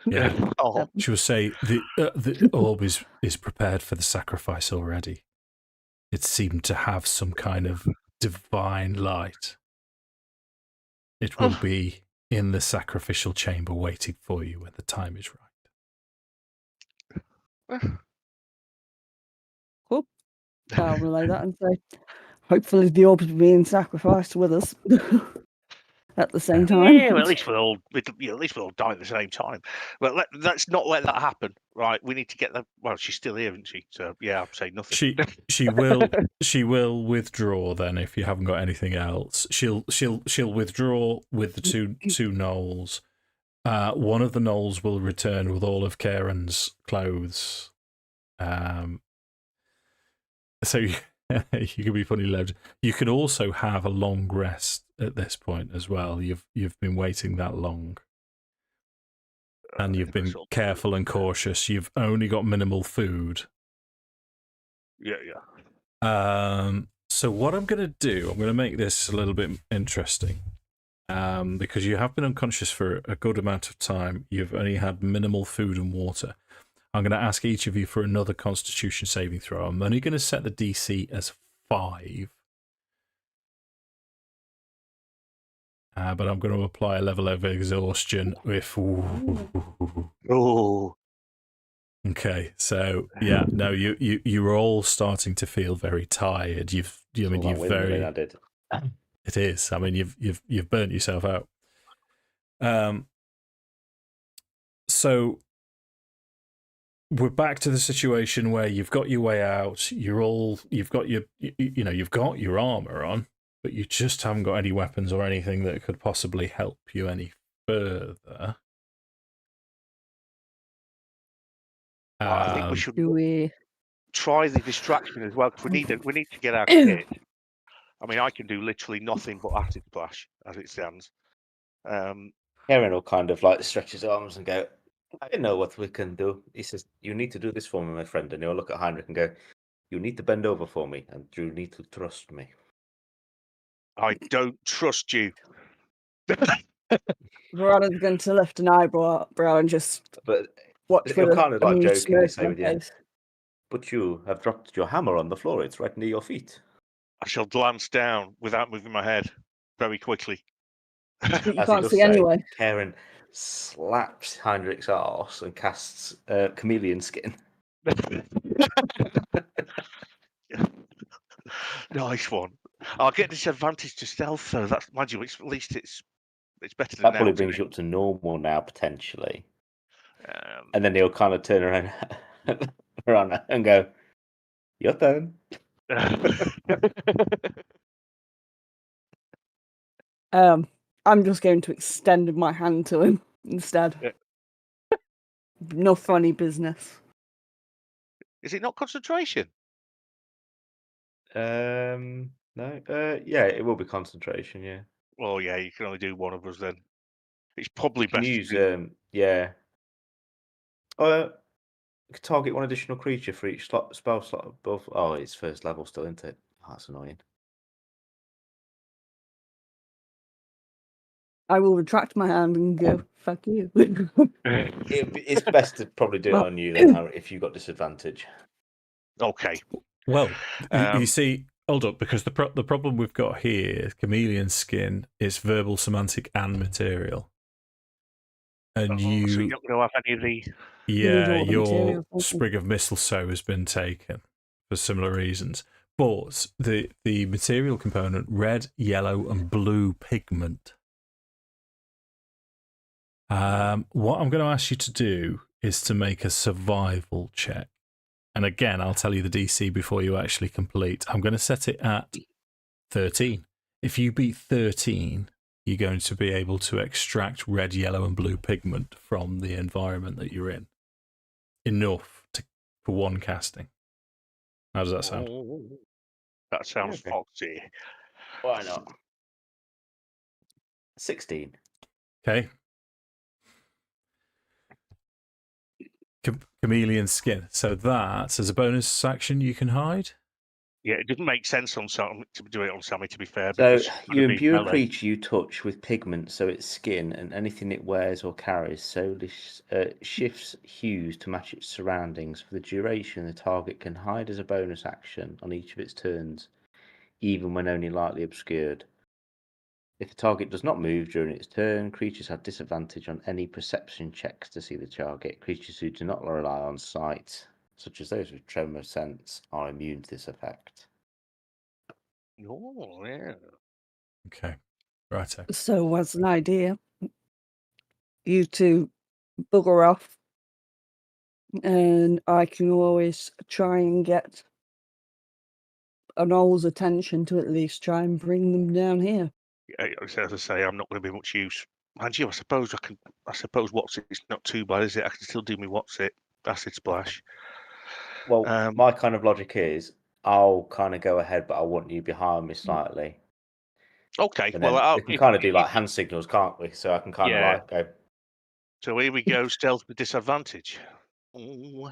Yeah. Oh, She will say the orb is prepared for the sacrifice already. It seemed to have some kind of divine light. It will be in the sacrificial chamber waiting for you when the time is right. Cool. I'll relay that and say, hopefully the orb's being sacrificed with us at the same time. yeah, well, at least we'll all die at the same time. But let's not let that happen, right? We need to get that. Well, she's still here, isn't she? So yeah, I'll say nothing. She will withdraw then if you haven't got anything else. She'll withdraw with the two gnolls. One of the gnolls will return with all of Karen's clothes. So you can be funny loud. You can also have a long rest at this point as well. You've been waiting that long, and you've been careful and cautious. You've only got minimal food. Yeah. So what I'm going to do, I'm going to make this a little bit interesting, because you have been unconscious for a good amount of time. You've only had minimal food and water. I'm going to ask each of you for another Constitution saving throw. I'm only going to set the DC as 5. but I'm going to apply a level of exhaustion if. Oh, Okay, so yeah, no, you're all starting to feel very tired. I mean, All that you've wind that very. I did. It is. I mean, you've burnt yourself out. So we're back to the situation where you've got your way out. You've got your armor on, but you just haven't got any weapons or anything that could possibly help you any further. I think we should Do we? try the distraction as well, because we need to get our kit. I mean, I can do literally nothing but acid splash as it stands. Kairon will kind of like stretch his arms and go, I know what we can do. He says, you need to do this for me, my friend. And he'll look at Heirnrich and go, you need to bend over for me, and you need to trust me. I don't trust you. Vorana's going to lift an eyebrow and just But watch he'll with kind of like a jokingly smirk say on with her the end, face. but you have dropped your hammer on the floor. It's right near your feet. I shall glance down without moving my head very quickly. But you As he can't does see so, anyway. Kairon slaps Heirnrich's arse and casts chameleon skin. Nice one. I'll get disadvantage to stealth, though. That's mind you. At least it's better than That now. probably brings you up to normal now, potentially. Um, And then he'll kind of turn around and go, your turn. I'm just going to extend my hand to him instead. Yeah. No funny business. Is it not concentration? No. Yeah, it will be concentration. Yeah. Oh yeah, you can only do one of us then. It's probably You can best use to do. yeah. You can target one additional creature for each spell slot above. Oh, it's first level still, isn't it? Oh, that's annoying. I will retract my hand and go, fuck you. It's best to probably do it Well- on you then, Harry, if you've got disadvantage. Okay. Well, you Um, see, hold up, because the problem we've got here, chameleon skin, is verbal, semantic, and material. And so you're not going to have any of the. yeah, all the your materials, don't you? sprig of mistletoe has been taken for similar reasons. But the material component, red, yellow, and blue pigment. What I'm going to ask you to do is to make a survival check. And again, I'll tell you the DC before you actually complete. I'm going to set it at 13. If you beat 13, you're going to be able to extract red, yellow, and blue pigment from the environment that you're in. Enough for one casting. How does that sound? That sounds Okay. foxy. Why not? 16. Okay. Chameleon skin. So that, as a bonus action, you can hide. Yeah, it didn't make sense on Sammi to do it on Sammi. To be fair, So because you of the imbue a melee. creature you touch with pigment, so its skin and anything it wears or carries, so this shifts hues to match its surroundings. For the duration, the target can hide as a bonus action on each of its turns, even when only lightly obscured. If the target does not move during its turn, creatures have disadvantage on any perception checks to see the target. Creatures who do not rely on sight, such as those with tremor sense, are immune to this effect. Oh yeah. Okay. Righto. So, as an idea, you two bugger off, and I can always try and get an owl's attention to at least try and bring them down here. As I say, I'm not going to be much use. And you, I suppose I can. I suppose what's it's not too bad, is it? I can still do me what's it acid splash. Well, Um, my kind of logic is I'll kind of go ahead, but I want you behind me slightly. Okay, And well, then we can kind of do like if- hand signals, can't we? So I can kind of Yeah. like go. So here we go, stealth with disadvantage. Ooh.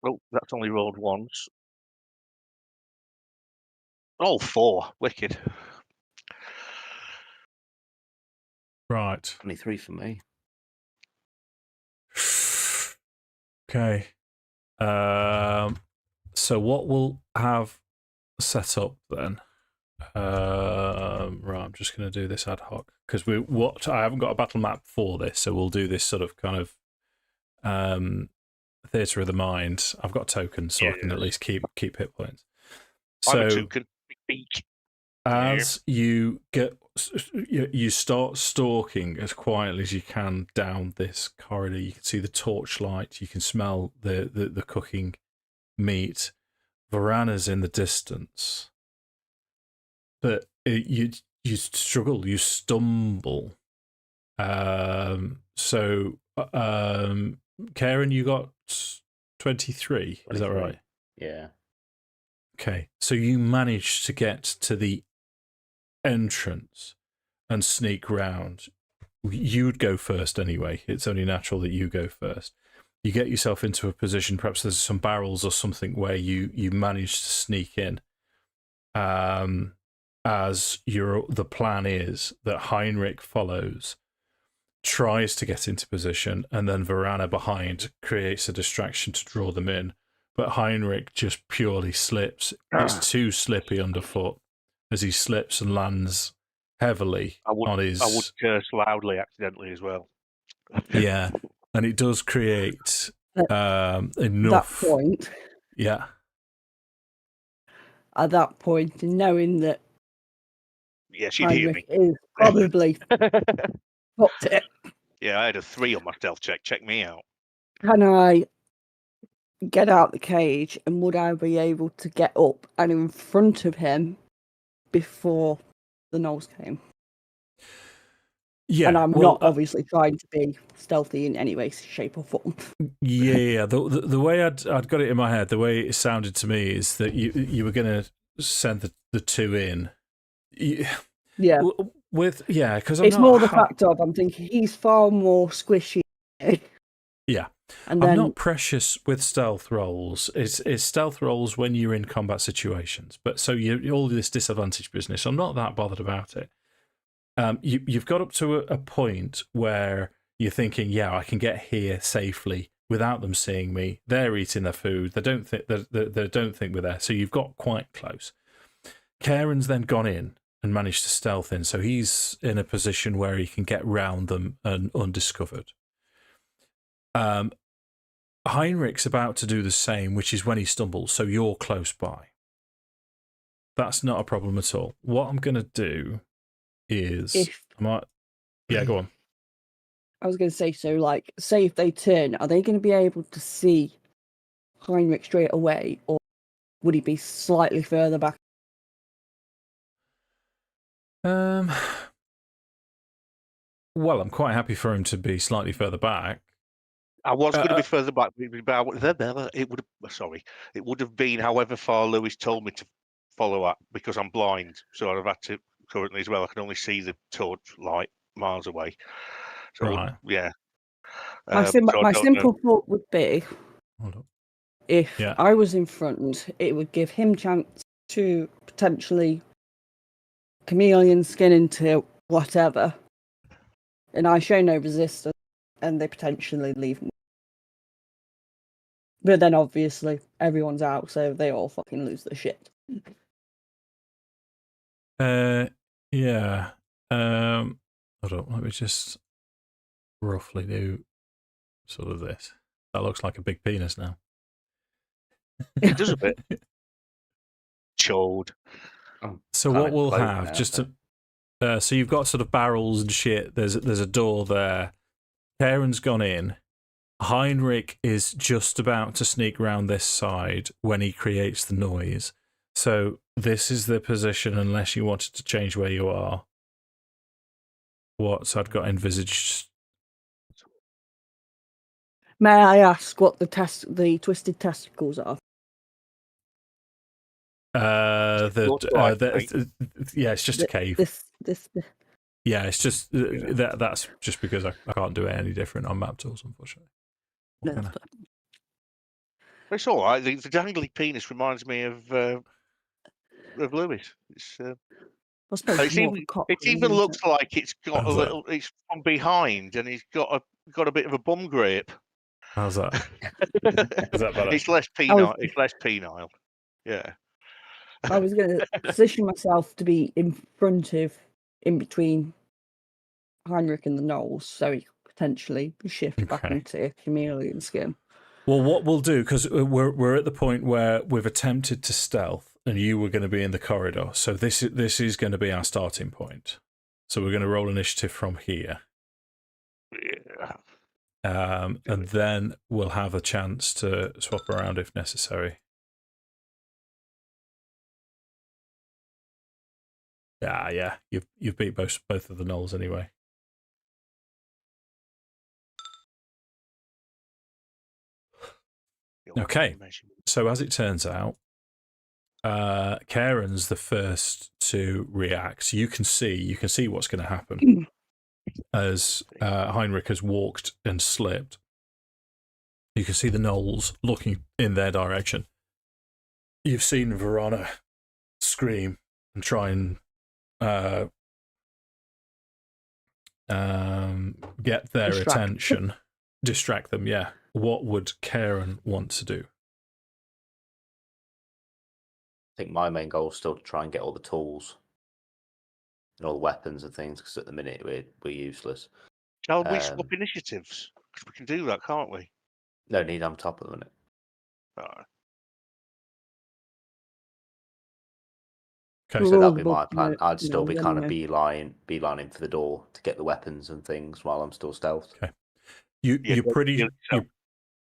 Oh, that's only rolled once. Oh, 4. Wicked. Right. 23 for me. Okay. So what we'll have set up then. Right, I'm just going to do this ad hoc because I haven't got a battle map for this, so we'll do this sort of kind of theatre of the mind. I've got tokens, so I can at least keep hit points. I'm a So token. Beak. as you start stalking as quietly as you can down this corridor, you can see the torchlight, you can smell the cooking meat. Vorana's in the distance, but you struggle, you stumble. So Kairon, you got 23, is that right? Yeah. Okay, so you managed to get to the entrance and sneak round. You'd go first anyway. It's only natural that you go first. You get yourself into a position, perhaps there's some barrels or something where you manage to sneak in. As the plan is that Heirnrich follows, tries to get into position, and then Vorana behind creates a distraction to draw them in. But Heirnrich just purely slips. It's too slippy underfoot as he slips and lands heavily on his... I would curse loudly accidentally as well. Yeah, and it does create enough... That point, Yeah. at that point, knowing that Yeah, she'd hear me. Heirnrich is probably fucked it, Yeah, I had a 3 on my stealth check. Check me out. can I get out the cage, and would I be able to get up and in front of him before the gnolls came? Yeah, And I'm not obviously trying to be stealthy in any way, shape, or form. Yeah. The way I'd got it in my head, the way it sounded to me is that you were going to send the two in. Yeah. Because it's more the fact of I'm thinking he's far more squishy. Yeah. And I'm then, not precious with stealth rolls. It's stealth rolls when you're in combat situations. But so all this disadvantage business, I'm not that bothered about it. You've got up to a point where you're thinking, yeah, I can get here safely without them seeing me. They're eating their food. They don't think we're there. So you've got quite close. Kairon's then gone in and managed to stealth in, so he's in a position where he can get round them and undiscovered. Heirnrich's about to do the same, which is when he stumbles, so you're close by. That's not a problem at all. What I'm going to do is... Yeah, go on. I was going to say, so like, say if they turn, are they going to be able to see Heirnrich straight away, or would he be slightly further back? Well, I'm quite happy for him to be slightly further back. I was going to be further back. It would have been however far Lewis told me to follow up, because I'm blind, so I'd have had to currently as well. I can only see the torch light miles away. So, right. Yeah. My simple thought would be, if I was in front, it would give him chance to potentially chameleon skin into whatever, and I show no resistance, and they potentially leave me. But then obviously everyone's out, so they all fucking lose their shit. Yeah. Hold on, let me just roughly do sort of this. That looks like a big penis now. It does a bit. Chode. So what we'll have, just to... so you've got sort of barrels and shit. There's a door there. Kairon's gone in. Heirnrich is just about to sneak round this side when he creates the noise. So this is the position, unless you wanted to change where you are. What I'd got envisaged. May I ask what the twisted testicles are? Yeah, it's just a cave. Yeah, it's just that's just because I can't do it any different on map tools, unfortunately. It's all right. The dangly penis reminds me of Lewis. It even looks like it's got a little. It's from behind, and he's got a bit of a bum grape. How's that? Is that better? It's less penile. It's less penile. Yeah. I was going to position myself to be in between Heirnrich and the gnolls, so he could potentially shift back Okay. into chameleon skin. Well, what we'll do, because we're at the point where we've attempted to stealth, and you were going to be in the corridor, so this is going to be our starting point. So we're going to roll initiative from here, Yeah. and then we'll have a chance to swap around if necessary. Yeah, you've beat both of the gnolls anyway. Okay, so as it turns out, Kairon's the first to react. You can see what's going to happen as Heirnrich has walked and slipped. You can see the gnolls looking in their direction. You've seen Vorana scream and try and get their attention, distract them. Yeah. What would Kairon want to do? I think my main goal is still to try and get all the tools and all the weapons and things, because at the minute we're useless. Shall we swap initiatives? Because we can do that, can't we? No need, I'm top at the minute. Right. Okay, So that'll be my plan. I'd still be kind of beelining for the door to get the weapons and things while I'm still stealthed. Okay.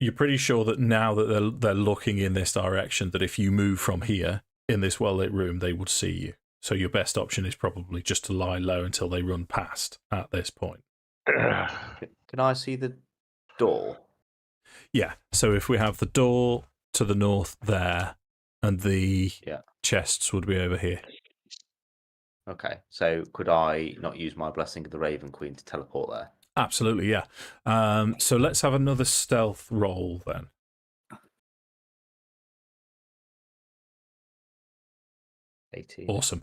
You're pretty sure that now that they're looking in this direction, that if you move from here in this well-lit room, they would see you. So your best option is probably just to lie low until they run past at this point. Can I see the door? Yeah. So if we have the door to the north there, and the chests would be over here. Okay. So could I not use my Blessing of the Raven Queen to teleport there? Absolutely, yeah. So let's have another stealth roll then. Awesome.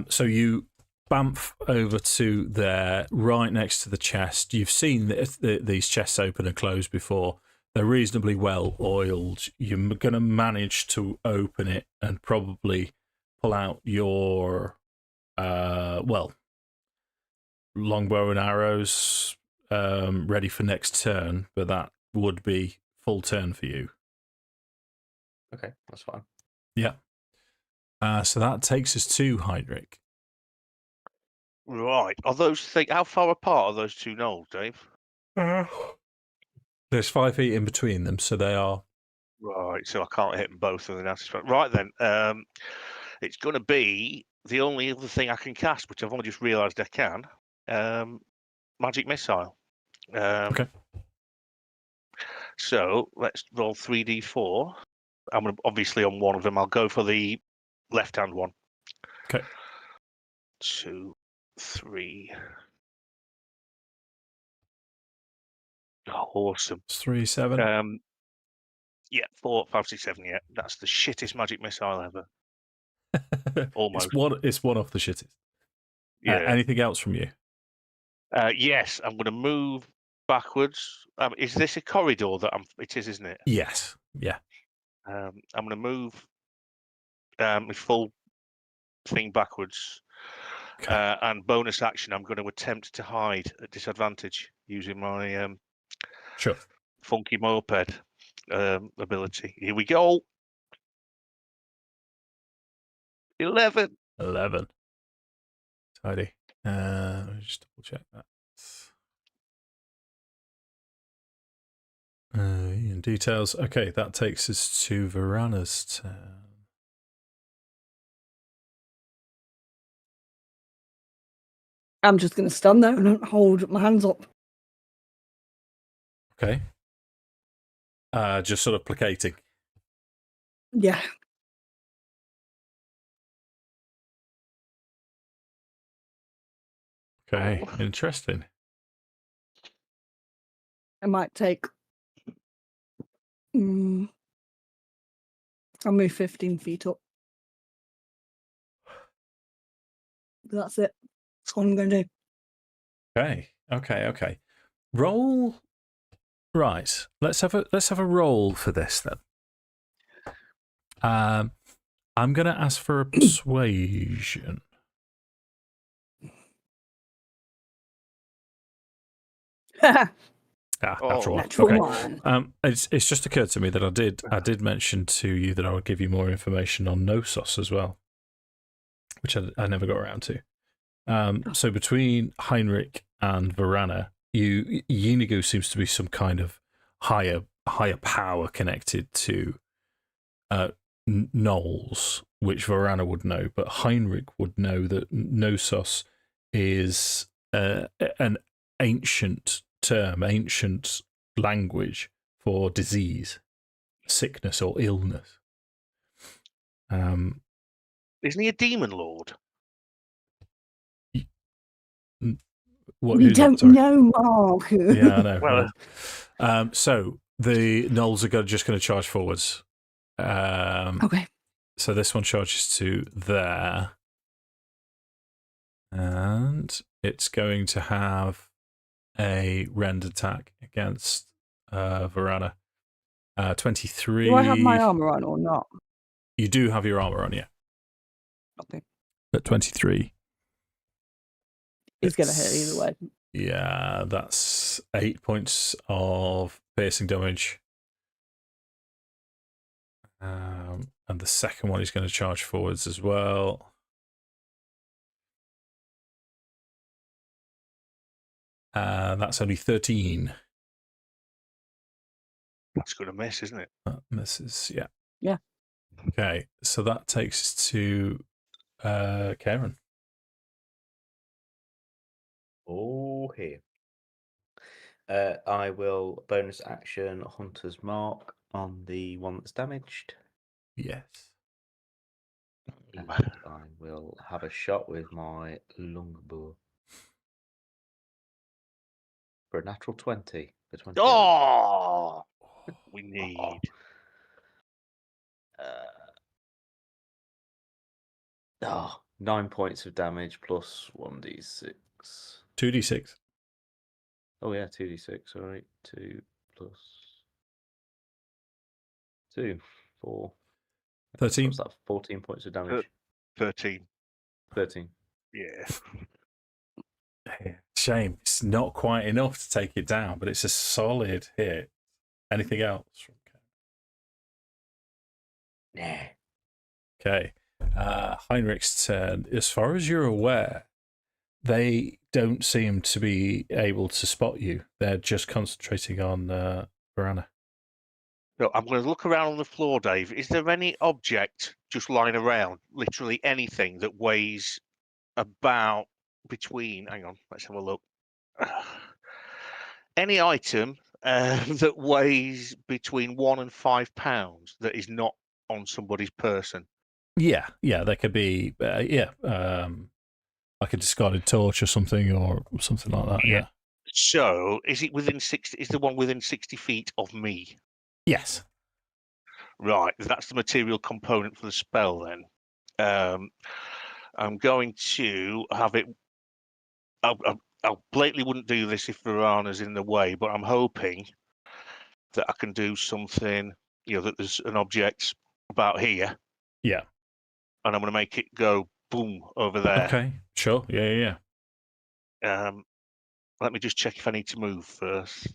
So you bamf over to there, right next to the chest. You've seen these chests open and close before. They're reasonably well oiled. You're going to manage to open it and probably pull out your, longbow and arrows ready for next turn, but that would be full turn for you. Okay, that's fine. Yeah. So that takes us to Heirnrich. Right. Are those things? How far apart are those two gnolls, Dave? There's 5 feet in between them, so they are. Right. So I can't hit them both with an artificer. Right then. It's going to be the only other thing I can cast, which I've only just realised I can. Magic missile. Okay. So let's roll 3d4. I'm gonna, obviously on one of them. I'll go for the left-hand one. Okay. 2, 3. Oh, awesome. It's 3, 7. Yeah, 4, 5, 6, 7. Yeah, that's the shittest magic missile ever. Almost. It's one off the shittest. Yeah. Anything else from you? Yes, I'm going to move backwards. Is this a corridor that it is, isn't it? Yes. Yeah. I'm going to move my full thing backwards. Okay. And bonus action, I'm going to attempt to hide at disadvantage using my Sure. funky moped ability. Here we go. 11. 11. Tidy. Let me just double check that. Details. Okay, that takes us to Vorana's turn. I'm just going to stand there and hold my hands up. Okay. Just sort of placating. Yeah. Okay, interesting. I might take. I'll move 15 feet up. That's it. That's what I'm going to do. Okay. Roll. Right. Let's have a roll for this then. I'm going to ask for a persuasion. Natural one. Natural Okay. one. It's just occurred to me that I did mention to you that I would give you more information on Knossos as well, which I never got around to. So between Heirnrich and Vorana, Unigu seems to be some kind of higher power connected to Knolls, which Vorana would know, but Heirnrich would know that Knossos is an ancient term, ancient language for disease, sickness, or illness. Isn't he a demon lord? We don't know, Mark. Yeah, I know. Well, so the Knolls are just going to charge forwards. Okay. So this one charges to there. And it's going to have a rend attack against Vorana. 23. Do I have my armor on or not? You do have your armor on, yeah. Okay. At 23. It's going to hit either way. Yeah, that's 8 points of piercing damage. And the second one is going to charge forwards as well. That's only 13. that's going to miss, isn't it? That misses, yeah. Yeah. Okay, so that takes us to Kairon. Oh, here. I will bonus action Hunter's Mark on the one that's damaged. Yes. And I will have a shot with my longbow for a natural 20 for 20. Oh, we need. 9 points of damage plus 1d6. 2d6. Oh yeah, 2d6. All right, 2 plus 2, 4. 13. What's that? 14 points of damage. 13. 13. Yeah. Shame. It's not quite enough to take it down, but it's a solid hit. Anything else? Nah. Okay. Heinrich's turn. As far as you're aware, they don't seem to be able to spot you. They're just concentrating on Vorana. So I'm going to look around on the floor, Dave. Is there any object just lying around? Literally anything that weighs about between. Hang on, let's have a look. Any item that weighs between 1 and 5 pounds that is not on somebody's person. Yeah, there could be, like a discarded torch or something like that. Yeah. So, is it within 60? Is the one within 60 feet of me? Yes. Right, that's the material component for the spell. Then, I'm going to have it. I blatantly wouldn't do this if Vorana's in the way, but I'm hoping that I can do something. That there's an object about here. Yeah. And I'm going to make it go boom over there. Okay. Sure. Yeah. Let me just check if I need to move first.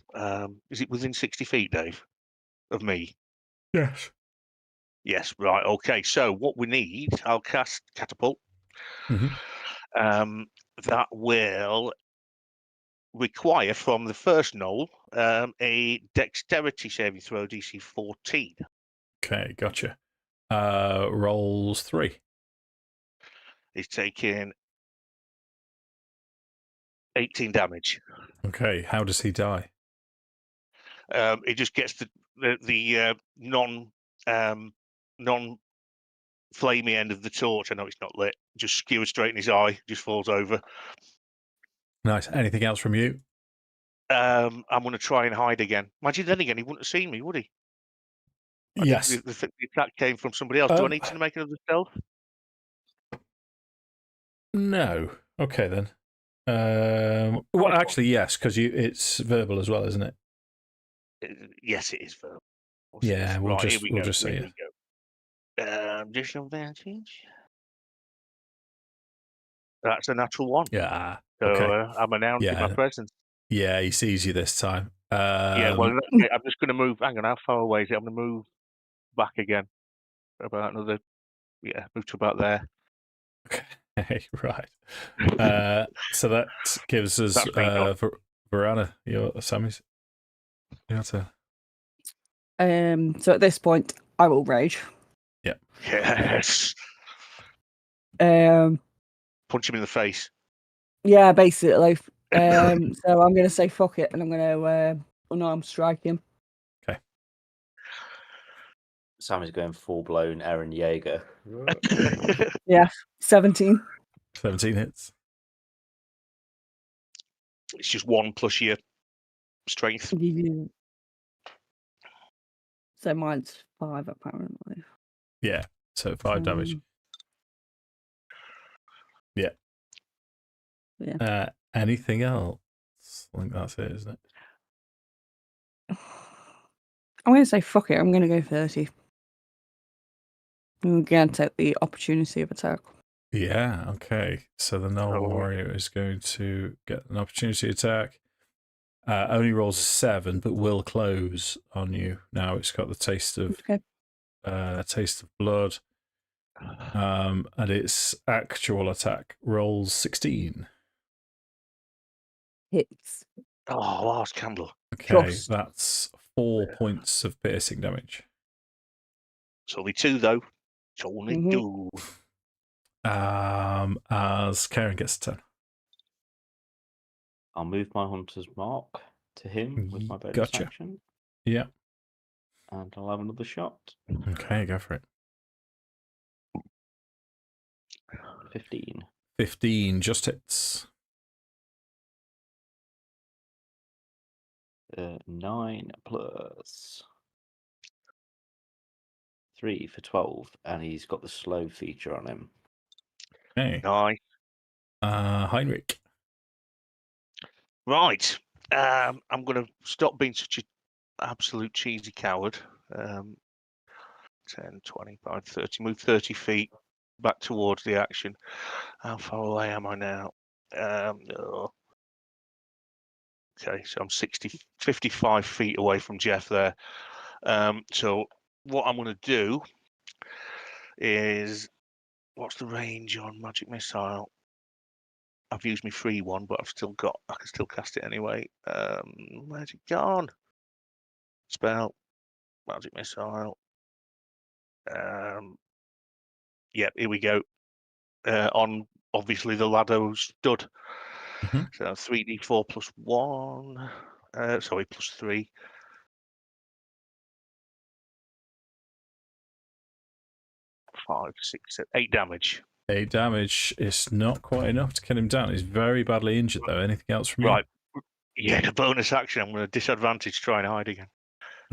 Is it within 60 feet, Dave, of me? Yes. Yes, right. Okay, so what we need, I'll cast Catapult. Mm-hmm. That will require from the first Knoll a Dexterity saving throw, DC 14. Okay, gotcha. Rolls 3. He's taking 18 damage. Okay, how does he die? He just gets the non flamey end of the torch. I know it's not lit. Just skewered straight in his eye. Just falls over. Nice. Anything else from you? I'm going to try and hide again. Imagine then again, he wouldn't have seen me, would he? Yes. The attack came from somebody else. Do I need to make another stealth? No. Okay then. Well, actually, yes, because it's verbal as well, isn't it? Yes, it is verbal. Yeah, we'll right, just say here it. we go. Additional advantage. That's a natural one. Yeah. So Okay. I'm announcing my presence. Yeah, he sees you this time. Yeah, well, I'm just going to move. Hang on, how far away is it? I'm going to move back again. About another, move to about there. Okay, right. So that gives us That's me done. Vorana, your Sammy's. Your turn. So at this point, I will rage. Yes. Um, Punch him in the face. yeah, basically. So I'm going to say fuck it, and I'm going to unarmed strike him. Okay. Sammy's going full blown Eren Yeager. Yeah, 17. 17 hits. It's just 1 plus your strength. So mine's 5 apparently. Yeah, so 5 damage. Yeah. Yeah. Anything else? I think that's it, isn't it? I'm going to say fuck it. I'm going to go 30. I'm going to take the opportunity of attack. Yeah, okay. So the Null Warrior is going to get an opportunity attack. Only rolls a 7, but will close on you. Now it's got the taste of blood. And its actual attack rolls 16. Hits. Oh, last candle. Okay, that's 4 points of piercing damage. It's only 2 though. It's only 2. As Kairon gets a turn. I'll move my hunter's mark to him with my bonus Gotcha. action. Yeah. And I'll have another shot. Okay, go for it. 15. 15 just hits. 9 plus 3 for 12, and he's got the slow feature on him. Okay. Nice. Heirnrich. Right. I'm going to stop being such an absolute cheesy coward. 10, 25, 30. Move 30 feet back towards the action. How far away am I now? Okay, so I'm 55 feet away from Jeff there. So what I'm going to do is, what's the range on Magic Missile? I've used my free one, but I can still cast it anyway. Where's it gone? Spell, Magic Missile. Yep, here we go. On obviously the Lado stud. So 3d4 plus 1. Sorry, plus 3. 5, 6, 7, 8 damage. 8 damage is not quite enough to kill him down. He's very badly injured, though. Anything else from you? Right. Yeah, the bonus action. I'm going to disadvantage try and hide again.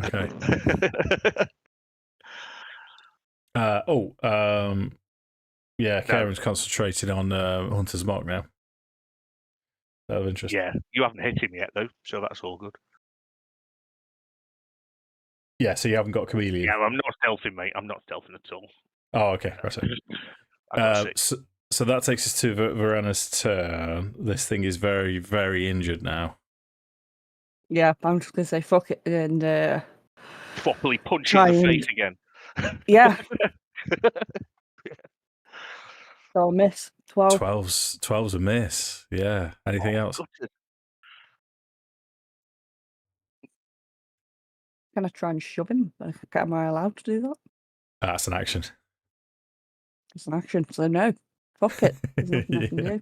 Okay. Yeah, Kairon's concentrated on Hunter's Mark now. Out of interest. Yeah, you haven't hit him yet, though, so that's all good. Yeah, so you haven't got Chameleon. Yeah, I'm not stealthing, mate. I'm not stealthing at all. Oh, okay. Right. So that takes us to Vorana's turn. This thing is very, very injured now. Yeah, I'm just going to say fuck it and properly punch it in the face again. Yeah. So I'll miss 12. 12's a miss. Yeah. Anything else? Gutted. Can I try and shove him? Am I allowed to do that? That's an action. It's an action, so no. Fuck it. There's nothing I can do.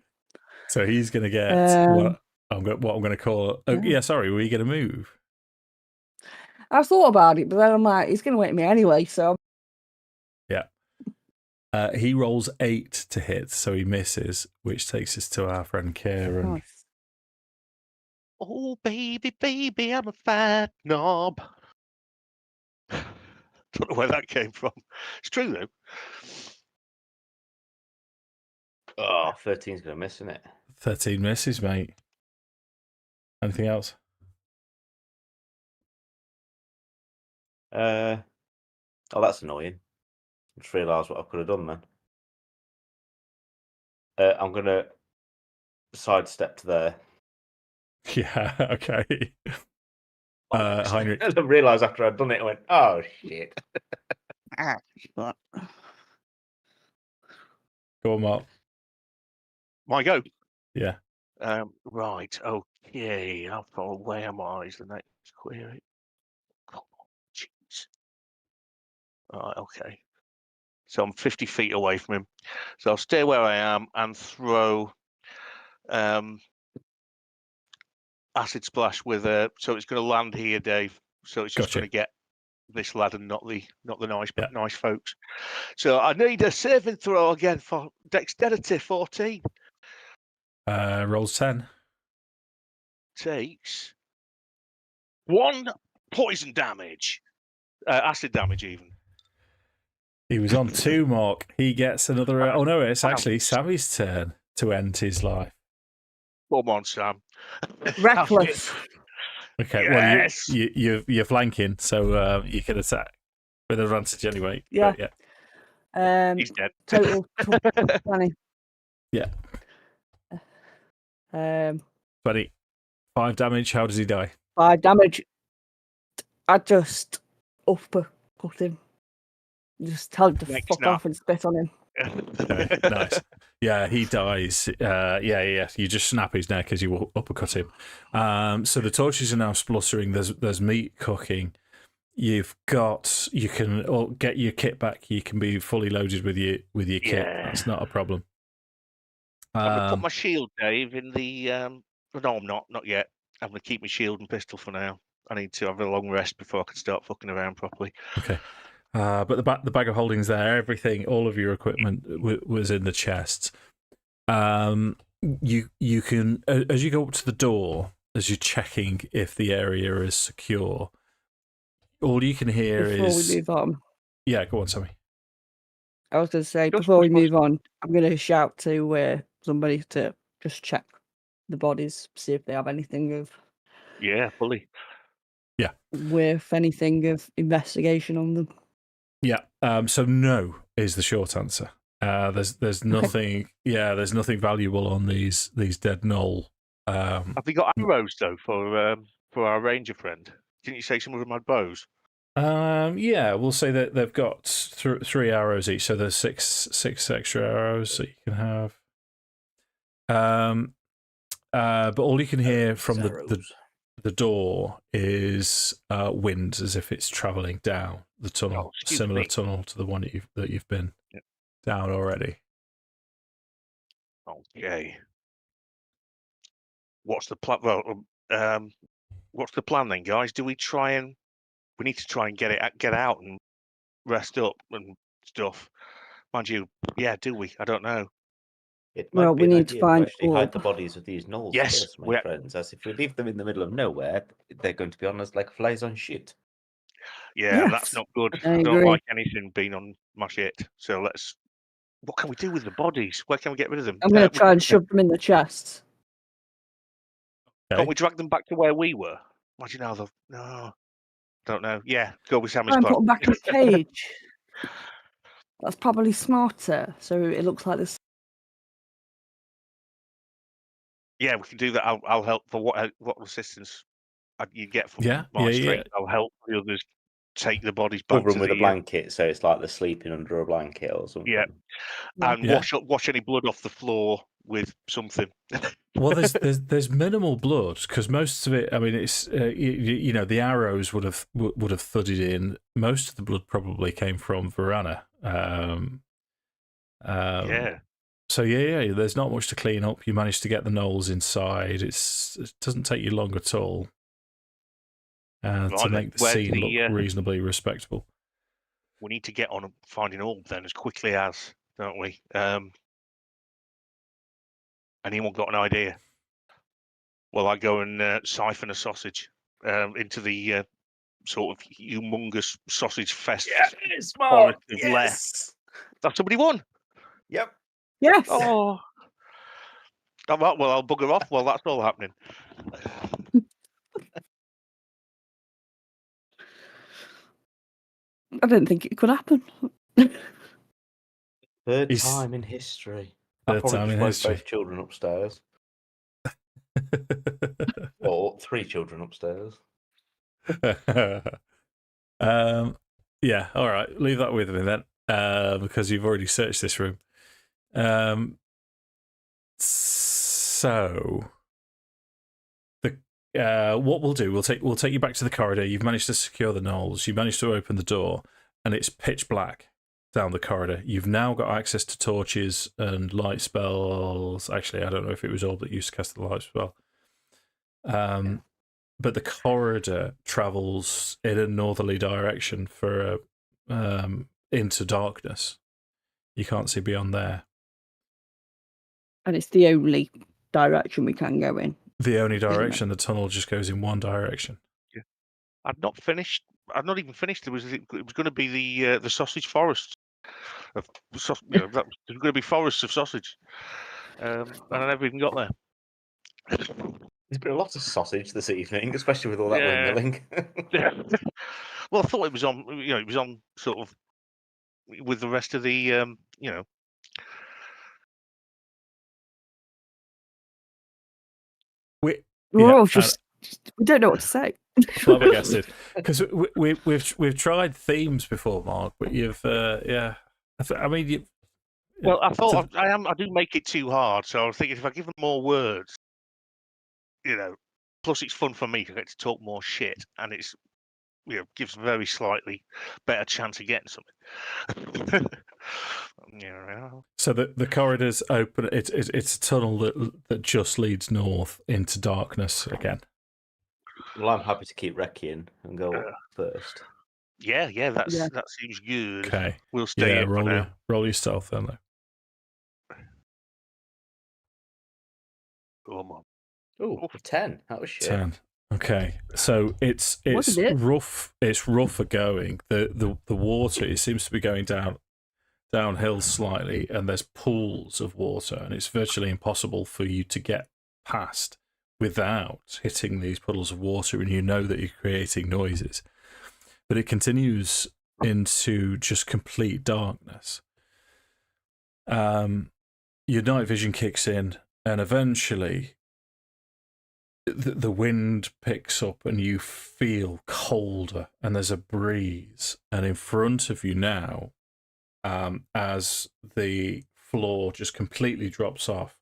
So he's going to get what I'm going to call. Oh, yeah. Sorry. Were you going to move? I thought about it, but then I'm like, he's going to hit me anyway. So yeah. He rolls 8 to hit, so he misses, which takes us to our friend Kairon. Nice. Oh baby, baby, I'm a fat knob. Don't know where that came from. It's true though. Oh, 13's going to miss, isn't it? 13 misses, mate. Anything else? Oh, that's annoying. Just realised what I could have done then. I'm going to sidestep to there. Yeah, okay. Heirnrich. I realised after I'd done it, I went, oh, shit. But Go on, Mark. My go. Yeah. Right. Okay. How far away am I? Is the next query? Come on, jeez. Right. Okay. So I'm 50 feet away from him. So I'll stay where I am and throw acid splash with a. So it's going to land here, Dave. So it's just Gotcha. going to get this lad and not the Yeah. nice folks. So I need a saving throw again for dexterity 14. Rolls 10. Takes 1 poison damage, acid damage even. He was on 2, Mark. He gets another. Oh no, it's actually Ouch. Sammy's turn to end his life. Come on, Sam. reckless. Okay, Yes. well you're flanking, so you can attack with advantage anyway. Yeah. But yeah. He's dead. Total 20. Yeah. 25 damage. How does he die? 5 damage. I just uppercut him. Just tell him to Neck fuck snap. off and spit on him. Okay, nice. Yeah, he dies. Yeah. You just snap his neck as you uppercut him. So the torches are now spluttering. There's meat cooking. You can get your kit back. You can be fully loaded with your kit. Yeah. That's not a problem. I'm gonna put my shield, Dave, in the. No, I'm not. Not yet. I'm gonna keep my shield and pistol for now. I need to have a long rest before I can start fucking around properly. Okay. But the bag of holding's there. Everything, all of your equipment was in the chests. You can, as you go up to the door, as you're checking if the area is secure, all you can hear Before is. we move on, Yeah, go on, Sammy. I was going to say, Just before we response- move on, I'm going to shout to somebody to just check the bodies, see if they have anything of Yeah, fully. with anything of investigation on them. Yeah. So no is the short answer. There's nothing. Yeah, there's nothing valuable on these dead knoll. Have we got arrows though for our ranger friend? Didn't you say some of them had bows? Yeah, we'll say that they've got 3 arrows each, so there's six extra arrows that you can have. But all you can hear from the door is wind, as if it's travelling down the tunnel, Oh, excuse similar me. tunnel to the one that you've been down already. Okay. What's the plan? Well, what's the plan then, guys? Do we try and we need to try and get out and rest up and stuff? Mind you, yeah, do we? I don't know. It might Well, be we an need to idea find actually hide orb. the bodies of these gnolls Yes, first, my we- friends, as if we leave them in the middle of nowhere, they're going to be on us like flies on shit. Yeah, that's Yes, not good. I I don't agree. like anything being on my shit. So let's. What can we do with the bodies? Where can we get rid of them? I'm going to We- try and shove them in the chest. Okay. Can't we drag them back to where we were? Imagine how the no, don't know. Yeah, go with Sammy's Try and plan. put them back in the cage. That's probably smarter. So it looks like this. Yeah, we can do that. I'll help for what assistance you get from Yeah, my yeah. strength. I'll help the others take the bodies back Cover to them with the a blanket, so it's like they're sleeping under a blanket or something. Yeah. and Yeah. wash any blood off the floor with something. Well, there's minimal blood because most of it. I mean, it's you know the arrows would have thudded in. Most of the blood probably came from Vorana. Yeah. So yeah. There's not much to clean up. You managed to get the gnolls inside. It doesn't take you long at all to Right then, make the where's scene the, look reasonably respectable. We need to get on finding orb then as quickly as, don't we? Anyone got an idea? Well, I go and siphon a sausage into the sort of humongous sausage fest. Yes, Forest Mark! of lair. Yes! That somebody won. Yep. Yes. Oh. Oh, well, I'll bugger off while that's all happening. I didn't think it could happen. Third He's- time in history. I Third probably time just in woke history. both children upstairs. Or 3 children upstairs. Yeah, all right. Leave that with me then, because you've already searched this room. So the what we'll do, we'll take you back to the corridor. You've managed to secure the knolls. You managed to open the door, and it's pitch black down the corridor. You've now got access to torches and light spells. Actually, I don't know if it was all that used to cast the light spell. But the corridor travels in a northerly direction for into darkness. You can't see beyond there. And it's the only direction we can go in. The only direction, the tunnel just goes in one direction. Yeah. I'd not even finished. It was going to be the sausage forest. That was going to be forests of sausage. And I never even got there. There's been a lot of sausage this evening, especially with all that windmilling. Yeah. Well, I thought it was on. It was on sort of with the rest of the. We don't know what to say. Flabbergasted, because we've tried themes before, Mark, but you've I mean, well, I thought I do make it too hard, so I was thinking if I give them more words, plus it's fun for me to get to talk more shit, and it's gives a very slightly better chance of getting something. So the corridor's open. It's a tunnel that just leads north into darkness again. Well, I'm happy to keep Rekian and go up first. Yeah, that seems good. Okay, we'll stay in for now. Roll your stealth then, though. Come on. Oh, 10. That was shit. 10. Okay, so it's rough. It's rougher going. The water, it seems to be going downhill slightly, and there's pools of water, and it's virtually impossible for you to get past without hitting these puddles of water, and you know that you're creating noises. But it continues into just complete darkness. Your night vision kicks in, and eventually the wind picks up and you feel colder, and there's a breeze, and in front of you now, as the floor just completely drops off,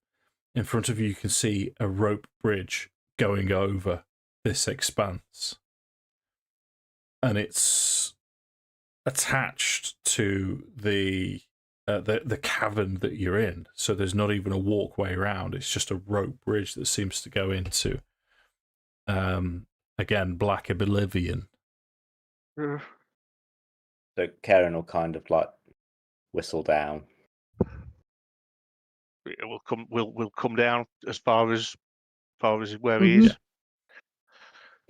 in front of you can see a rope bridge going over this expanse, and it's attached to the cavern that you're in, so there's not even a walkway around. It's just a rope bridge that seems to go into again, black oblivion. So Kairon will kind of like whistle down. We'll come down as far as where he is.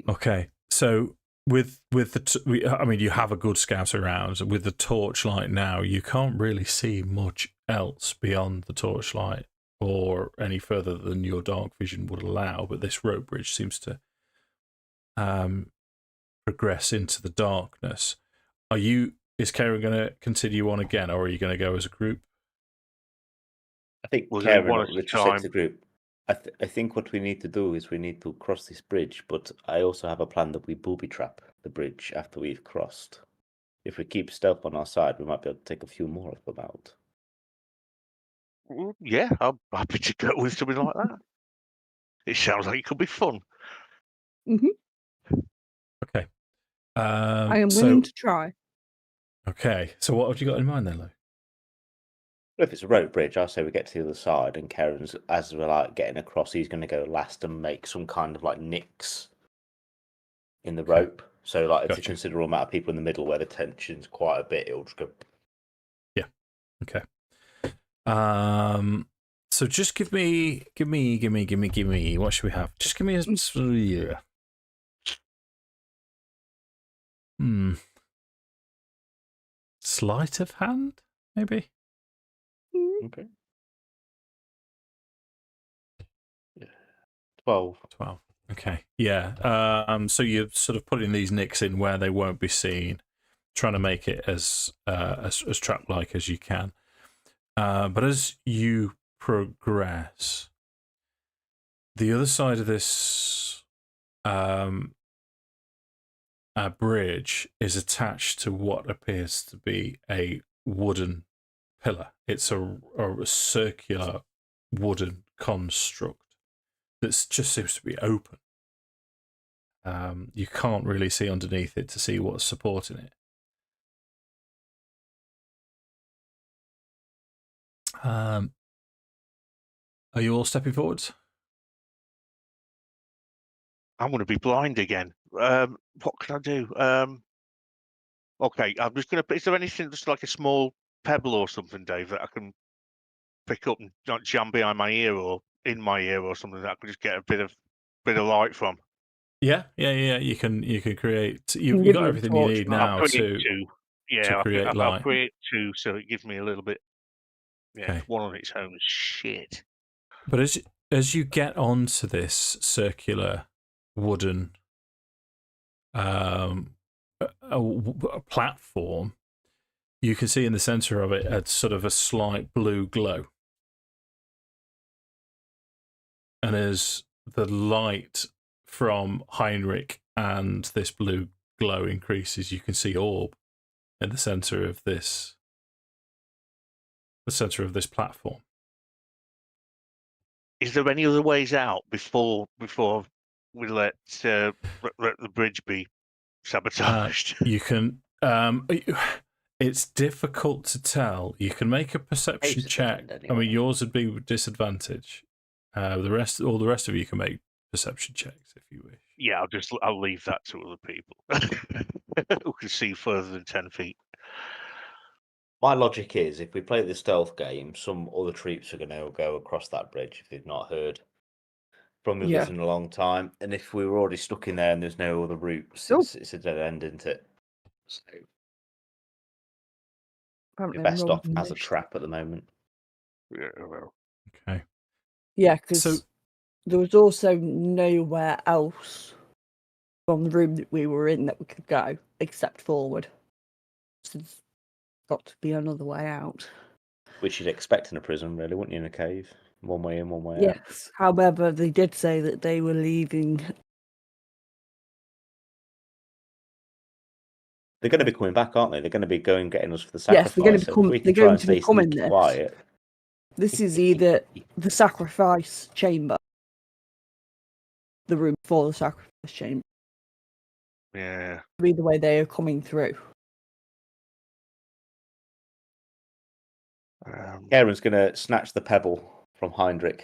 Okay, so with you have a good scout around. With the torchlight now, you can't really see much else beyond the torchlight or any further than your dark vision would allow. But this rope bridge seems to progress into the darkness. Is Kairon going to continue on again, or are you going to go as a group? I think Kairon will just take the group. I think what we need to do is we need to cross this bridge, but I also have a plan that we booby trap the bridge after we've crossed. If we keep stealth on our side, we might be able to take a few more of them out. Yeah, I'm happy to go with something like that. It sounds like it could be fun. Okay. I am willing to try. Okay, so what have you got in mind then, Lou? If it's a rope bridge, I'll say we get to the other side, and Kairon's, as we're like getting across, he's going to go last and make some kind of like nicks in the rope. So like if it's a considerable amount of people in the middle where the tension's quite a bit, it'll just go. Yeah. Okay. So just give me. What should we have? Just give me a. Sleight of hand, maybe. Okay. Yeah. 12. Okay. Yeah. So you're sort of putting these nicks in where they won't be seen, trying to make it as trap-like as you can. But as you progress, the other side of this bridge is attached to what appears to be a wooden pillar. It's a circular wooden construct that just seems to be open. You can't really see underneath it to see what's supporting it. Are you all stepping forwards? I'm going to be blind again. What can I do? Okay, I'm just going to. Is there anything just like a small pebble or something, Dave, that I can pick up and not jam behind my ear or in my ear or something that I can just get a bit of light from? Yeah. You can create. You Give got me a everything you torch, need Matt. now I'll create to two. Yeah, create I'll light. create two, so it gives me a little bit. Yeah, Okay. one on its own is shit. But as you get onto this circular wooden a platform, you can see in the center of it a sort of a slight blue glow. And as the light from Heirnrich and this blue glow increases, you can see orb in the center of this platform. Is there any other ways out before we let the bridge be sabotaged? You can. It's difficult to tell. You can make a perception Cave's a dead check. end I anyway. mean, yours would be with disadvantage. All the rest of you can make perception checks if you wish. Yeah, I'll leave that to other people who can see further than 10 feet. My logic is, if we play the stealth game, some other troops are going to go across that bridge if they've not heard from the others in a long time. And if we were already stuck in there and there's no other routes, it's a dead end, isn't it? So Apparently we're best rolled off as a initiative. trap at the moment. Yeah, well, Okay. Yeah, because So there was also nowhere else from the room that we were in that we could go except forward. So there's got to be another way out. Which you'd expect in a prison, really, wouldn't you, in a cave? One way in, one way out. Yes. However, they did say that they were leaving. They're going to be coming back, aren't they? They're going to be getting us for the sacrifice. Yes, they're going to So become. if we can They're try going and to stay become in sneaky this. quiet. This is either the sacrifice chamber, the room for the sacrifice chamber. yeah. Either way, they are coming through. Kairon's going to snatch the pebble from Heirnrich.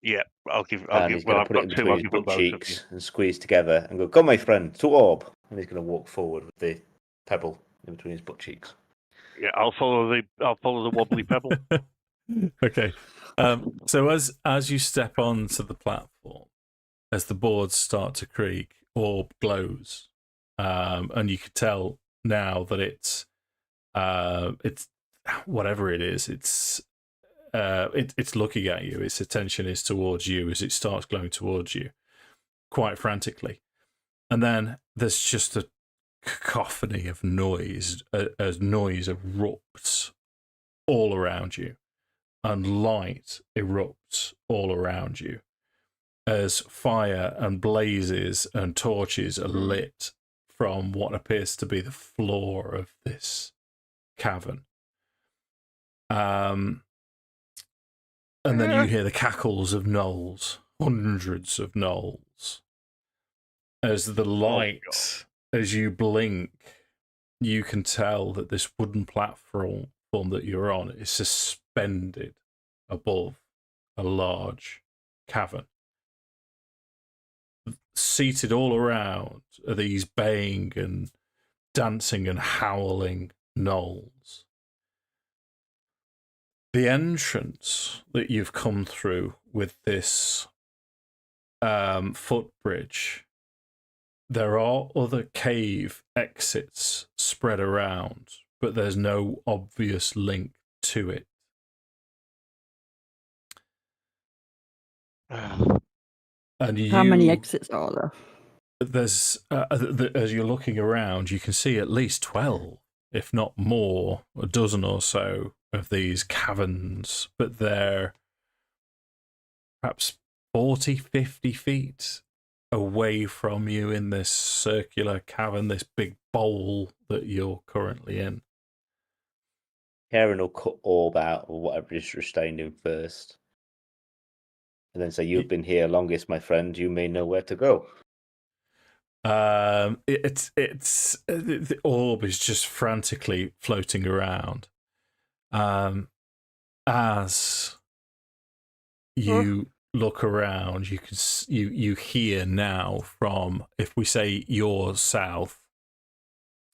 Yeah, I'll give. And he's going to I've put it got in two. between I'll his give them butt both of you. cheeks and squeeze together and go, "Come, my friend, to orb." And he's going to walk forward with the pebble in between his butt cheeks. Yeah, I'll follow the wobbly pebble. okay. So as you step onto the platform, as the boards start to creak, orb glows, and you can tell now that it's whatever it is. It's looking at you. Its attention is towards you as it starts glowing towards you, quite frantically. And then there's just a cacophony of noise as noise erupts all around you, and light erupts all around you as fire and blazes and torches are lit from what appears to be the floor of this cavern. And then you hear the cackles of gnolls, hundreds of gnolls. As the light, as you blink, you can tell that this wooden platform that you're on is suspended above a large cavern. Seated all around are these baying and dancing and howling gnolls. The entrance that you've come through with this footbridge, there are other cave exits spread around, but there's no obvious link to it. And How many exits are there? There's as you're looking around, you can see at least 12, if not more, a dozen or so of these caverns, but they're perhaps 40, 50 feet away from you in this circular cavern, this big bowl that you're currently in. Kairon will cut orb out or whatever is restrained him first. And then say, "You've been here longest, my friend. You may know where to go." The orb is just frantically floating around. As you look around, you hear now from, if we say you're south,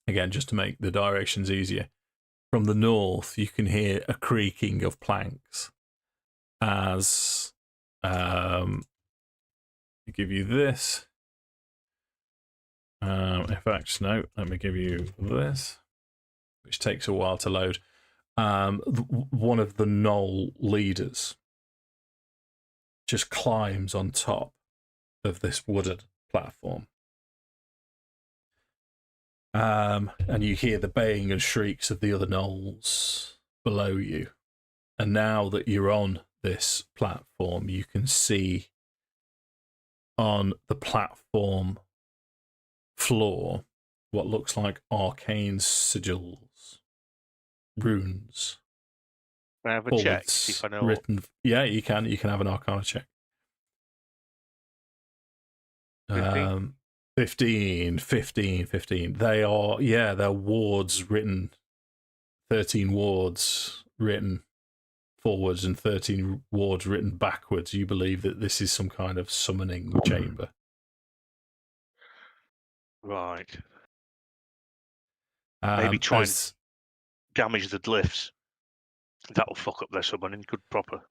again just to make the directions easier, from the north you can hear a creaking of planks as I give you this. In fact, no, let me give you this, which takes a while to load. One of the gnoll leaders just climbs on top of this wooded platform. And you hear the baying and shrieks of the other gnolls below you. And now that you're on this platform, you can see on the platform floor what looks like arcane sigils, runes. Can I have a check? See if I know. Written. Yeah, you can. You can have an Arcana check. 15. 15. They are, they're wards written. 13 wards written forwards and 13 wards written backwards. You believe that this is some kind of summoning chamber. Right. Maybe try and damage the glyphs. That'll fuck up their summoning good proper.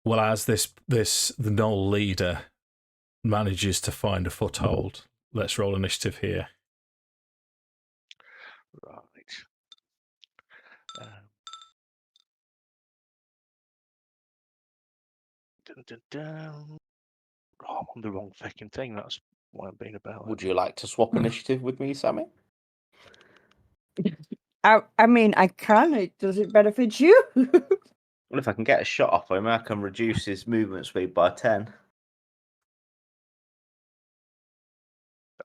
Well, as the gnoll leader manages to find a foothold, let's roll initiative here. Right. Oh, I'm on the wrong fucking thing. That's what I'm being about. Would you like to swap initiative with me, Sammi? I mean, I can. Does it benefit you? Well, if I can get a shot off him, I can reduce his movement speed by 10.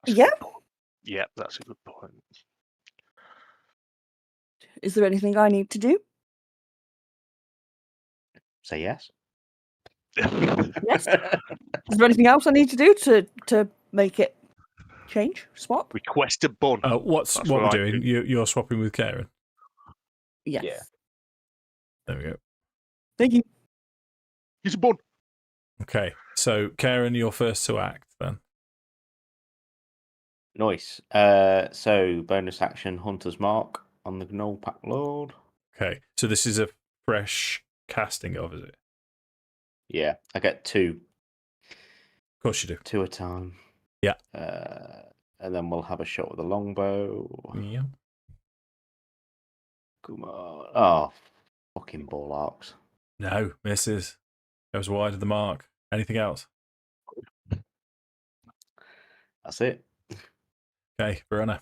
Yeah. Yeah, that's a good point. Is there anything I need to do? Say yes. Yes. Is there anything else I need to do to make it change? Swap? Request a bun. What we're doing? You're swapping with Kairon. Yes. Yeah. There we go. Thank you. He's a bun. Okay, so Kairon, you're first to act then. Nice. So bonus action, Hunter's Mark on the Gnoll Pack Lord. Okay, so this is a fresh casting of, is it? Yeah, I get 2. Of course you do. 2 a time. Yeah. And then we'll have a shot with the longbow. Yeah. Come on. Oh, fucking ball arcs. No, misses. Goes wide of the mark. Anything else? That's it. Okay, Vorana.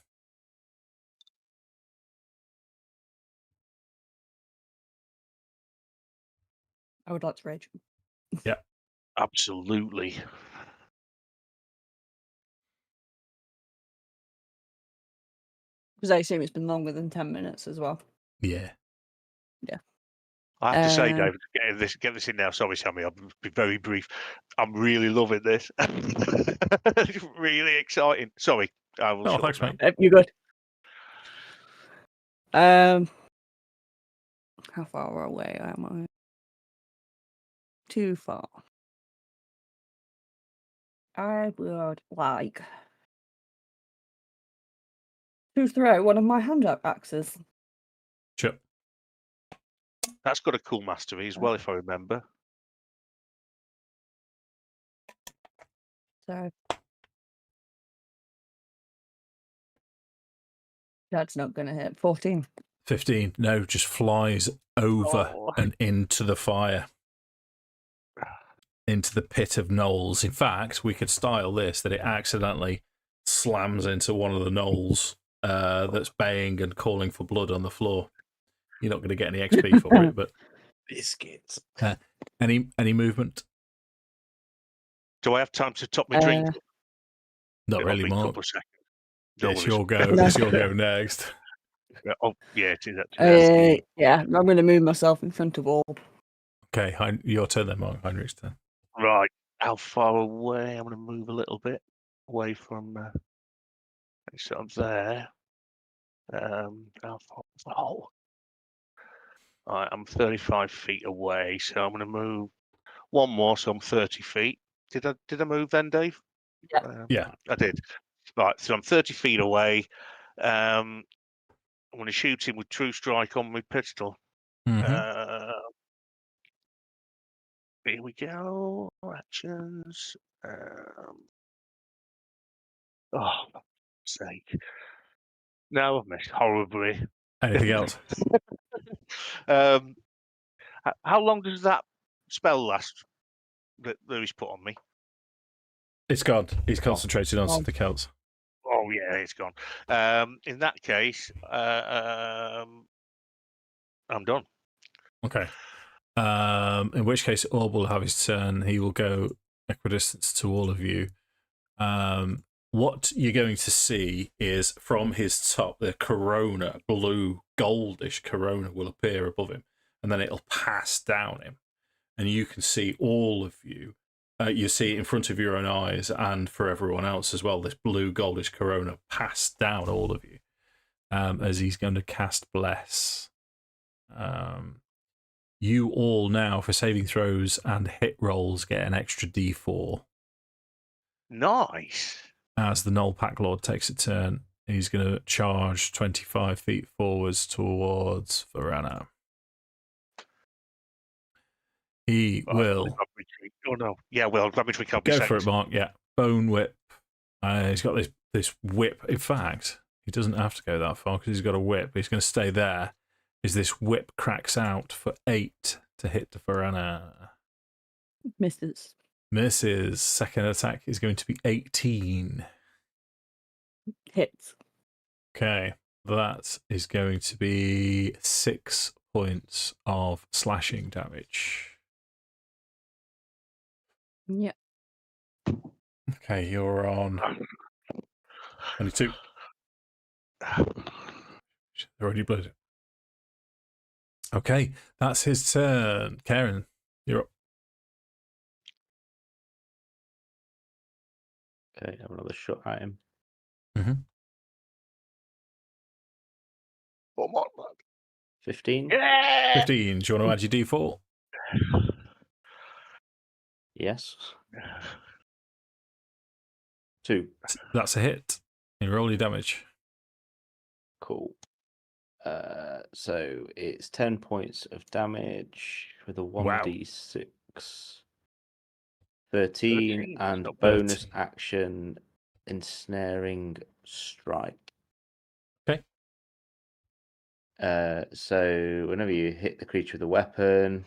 I would like to rage. Yeah. Absolutely. Because I assume it's been longer than 10 minutes as well. Yeah. Yeah. I have to say, David, get this in now. Sorry, Sammy, I'll be very brief. I'm really loving this. It's really exciting. Sorry, I will. Oh, shut thanks, up mate. You're good. How far away am I? Too far. I would like to throw one of my hand axes. Sure. That's got a cool mastery as well, if I remember. So that's not going to hit. 14. 15. No, just flies over and into the fire. Into the pit of gnolls. In fact, we could style this that it accidentally slams into one of the gnolls that's baying and calling for blood on the floor. You're not going to get any XP for it, but Biscuits. any movement? Do I have time to top my drink? Not It'll really, be a Mark. couple of seconds. It's No your go. worries. It's your go next. Oh, yeah, it is actually. Yeah, I'm going to move myself in front of all. Okay, your turn then, Mark. Heirnrich's turn. Right. How far away? I'm going to move a little bit away from. So I'm there. How far? Oh. Right, I'm 35 feet away, so I'm going to move one more, so I'm 30 feet. Did I move then, Dave? Yeah. I did. Right, so I'm 30 feet away. I'm going to shoot him with True Strike on my pistol. Mhm. Here we go. Actions. Oh, for sake. No, I've missed horribly. Anything else? How long does that spell last that Louis put on me? It's gone. He's concentrated on something else. Oh, yeah, it's gone. In that case, I'm done. Okay. In which case, Orb will have his turn. He will go equidistant to all of you. What you're going to see is from his top, the corona, blue, goldish corona will appear above him, and then it'll pass down him. And you can see all of you. You see it in front of your own eyes and for everyone else as well, this blue, goldish corona pass down all of you as he's going to cast Bless. You all now, for saving throws and hit rolls, get an extra D4. Nice. As the Null Pack Lord takes a turn, he's going to charge 25 feet forwards towards Vorana. He will... Oh, no. Yeah, well, Ravage Week, I'll be Go second. for it, Mark. Yeah. Bone Whip. He's got this whip. In fact, he doesn't have to go that far because he's got a whip. He's going to stay there. Is this whip cracks out for 8 to hit the Vorana. Misses. Misses. Second attack is going to be 18. Hits. Okay. That is going to be 6 points of slashing damage. Yeah. Okay, you're on 22. They're already blooded. Okay, that's his turn. Kairon, you're up. Okay, have another shot at him. Mm-hmm. Come on, man. 15? Yeah! 15. Do you want to add your D4? Yes. 2. That's a hit. You roll your damage. Cool. So it's 10 points of damage with a 1d6. 13 and not bad. bonus action ensnaring strike. Okay. So whenever you hit the creature with a weapon,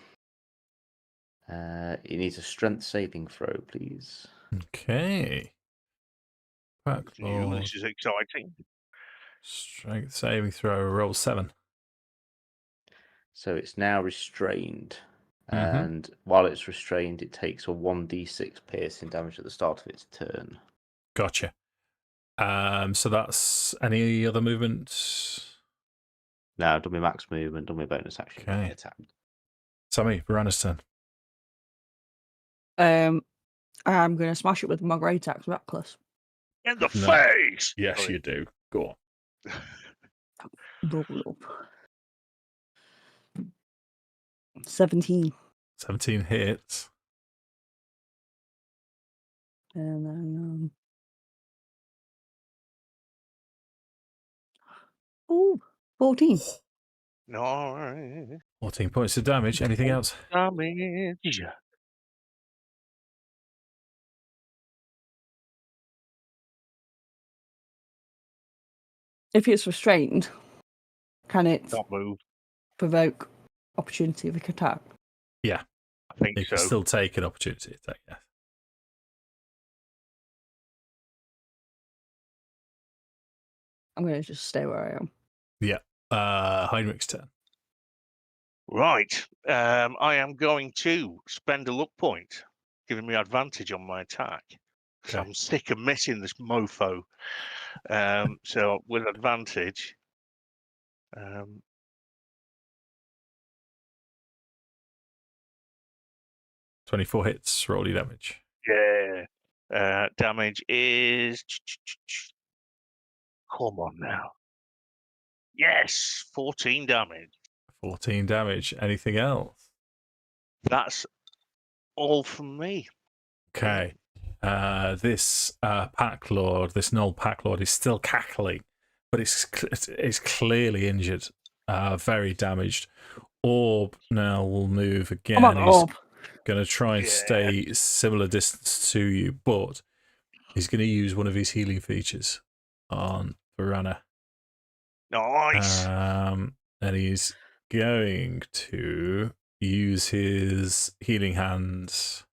it needs a strength saving throw, please. Okay. Pack Lord. This is exciting. Strength saving throw. Roll 7. So it's now restrained. Mhm. And while it's restrained, it takes a 1d6 piercing damage at the start of its turn. Gotcha. So that's any other movement? Now, done my max movement, done my bonus action, done my Okay. attack. Sammi, Vorana's turn. I'm going to smash it with my Great Axe Reckless. In the No. face! Yes, Sorry. you do. Go on. Roll up. 17. 17 hits. And then, 14. No. 14 points of damage. Anything else? Damage. If it's restrained, can it Can't move. provoke opportunity of attack? Yeah. I think You so. can still take an opportunity attack, yes. I'm going to just stay where I am. Yeah. Heirnrich's turn. Right. I am going to spend a luck point, giving me advantage on my attack. So Okay. I'm sick of missing this mofo. So with advantage, 24 hits, roll your damage. yeah. Damage is. Come on now. Yes, 14 damage. 14 damage. Anything else? That's all from me. Okay. This pack lord, this null pack lord, is still cackling, but it's clearly injured, very damaged. Orb now will move again. Come on, He's Orb. going to try and Yeah. stay similar distance to you, but he's going to use one of his healing features on Vorana. Nice. And he's going to use his healing hands,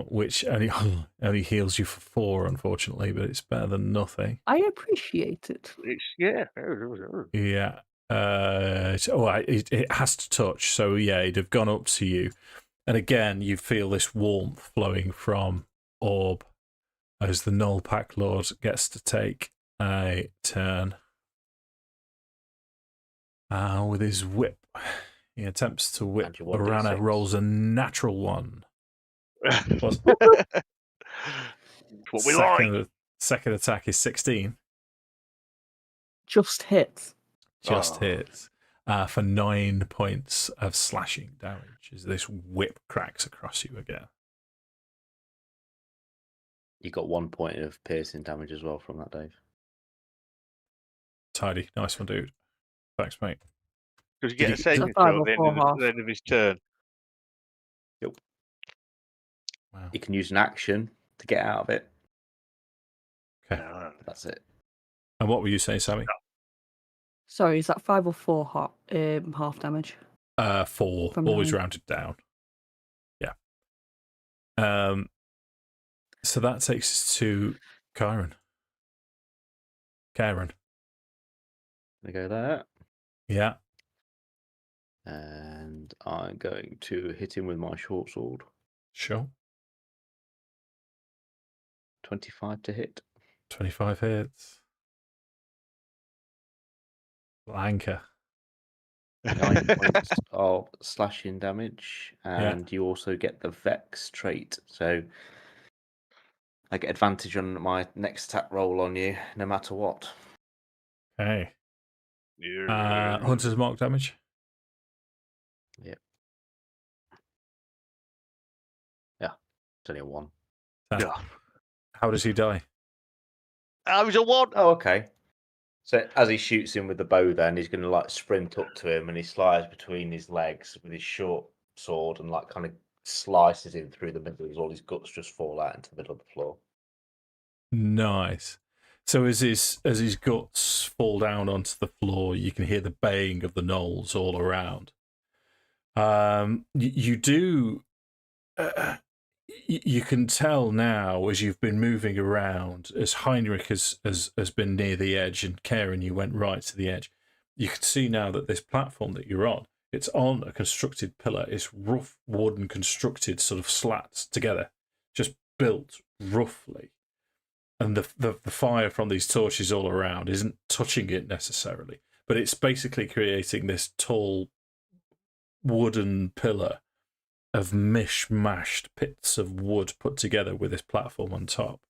which only heals you for 4, unfortunately, but it's better than nothing. I appreciate it. Yeah. Yeah. It has to touch, so yeah, it'd have gone up to you. And again, you feel this warmth flowing from Orb as the Null Pack Lord gets to take a turn. With his whip, he attempts to whip. And your 1d6. Vorana rolls a natural 1. That's what we like. Second attack is 16. Just hits. Just Oh. hits. For 9 points of slashing damage as this whip cracks across you again. You got 1 point of piercing damage as well from that, Dave. Tidy. Nice one, dude. Thanks, mate. Does he get a Did saving It's a 5 throw or at 4 half. the end of his turn? Wow. You can use an action to get out of it. Okay. No. That's it. And what were you saying, Sammy? Sorry, is that 5 or 4 half damage? 4. From Always 9. rounded down. Yeah. So that takes us to Kairon. Gonna go there. Yeah. And I'm going to hit him with my short sword. Sure. 25 to hit. 25 hits. Blanker. 9 points of slashing damage. And you also get the Vex trait. So I get advantage on my next attack roll on you, no matter what. Okay. Yeah. Hunter's Mark damage. Yep. Yeah. It's only a 1. Yeah. How does he die? I was a 1. Oh, okay. So as he shoots him with the bow, then he's going to like sprint up to him, and he slides between his legs with his short sword, and like kind of slices him through the middle. As all his guts just fall out into the middle of the floor. Nice. So as his guts fall down onto the floor, you can hear the baying of the gnolls all around. You do. You can tell now as you've been moving around, as Heirnrich has been near the edge, and Kairon, you went right to the edge. You can see now that this platform that you're on, it's on a constructed pillar. It's rough wooden constructed sort of slats together, just built roughly. And the fire from these torches all around isn't touching it necessarily, but it's basically creating this tall wooden pillar of mishmashed bits of wood put together with this platform on top.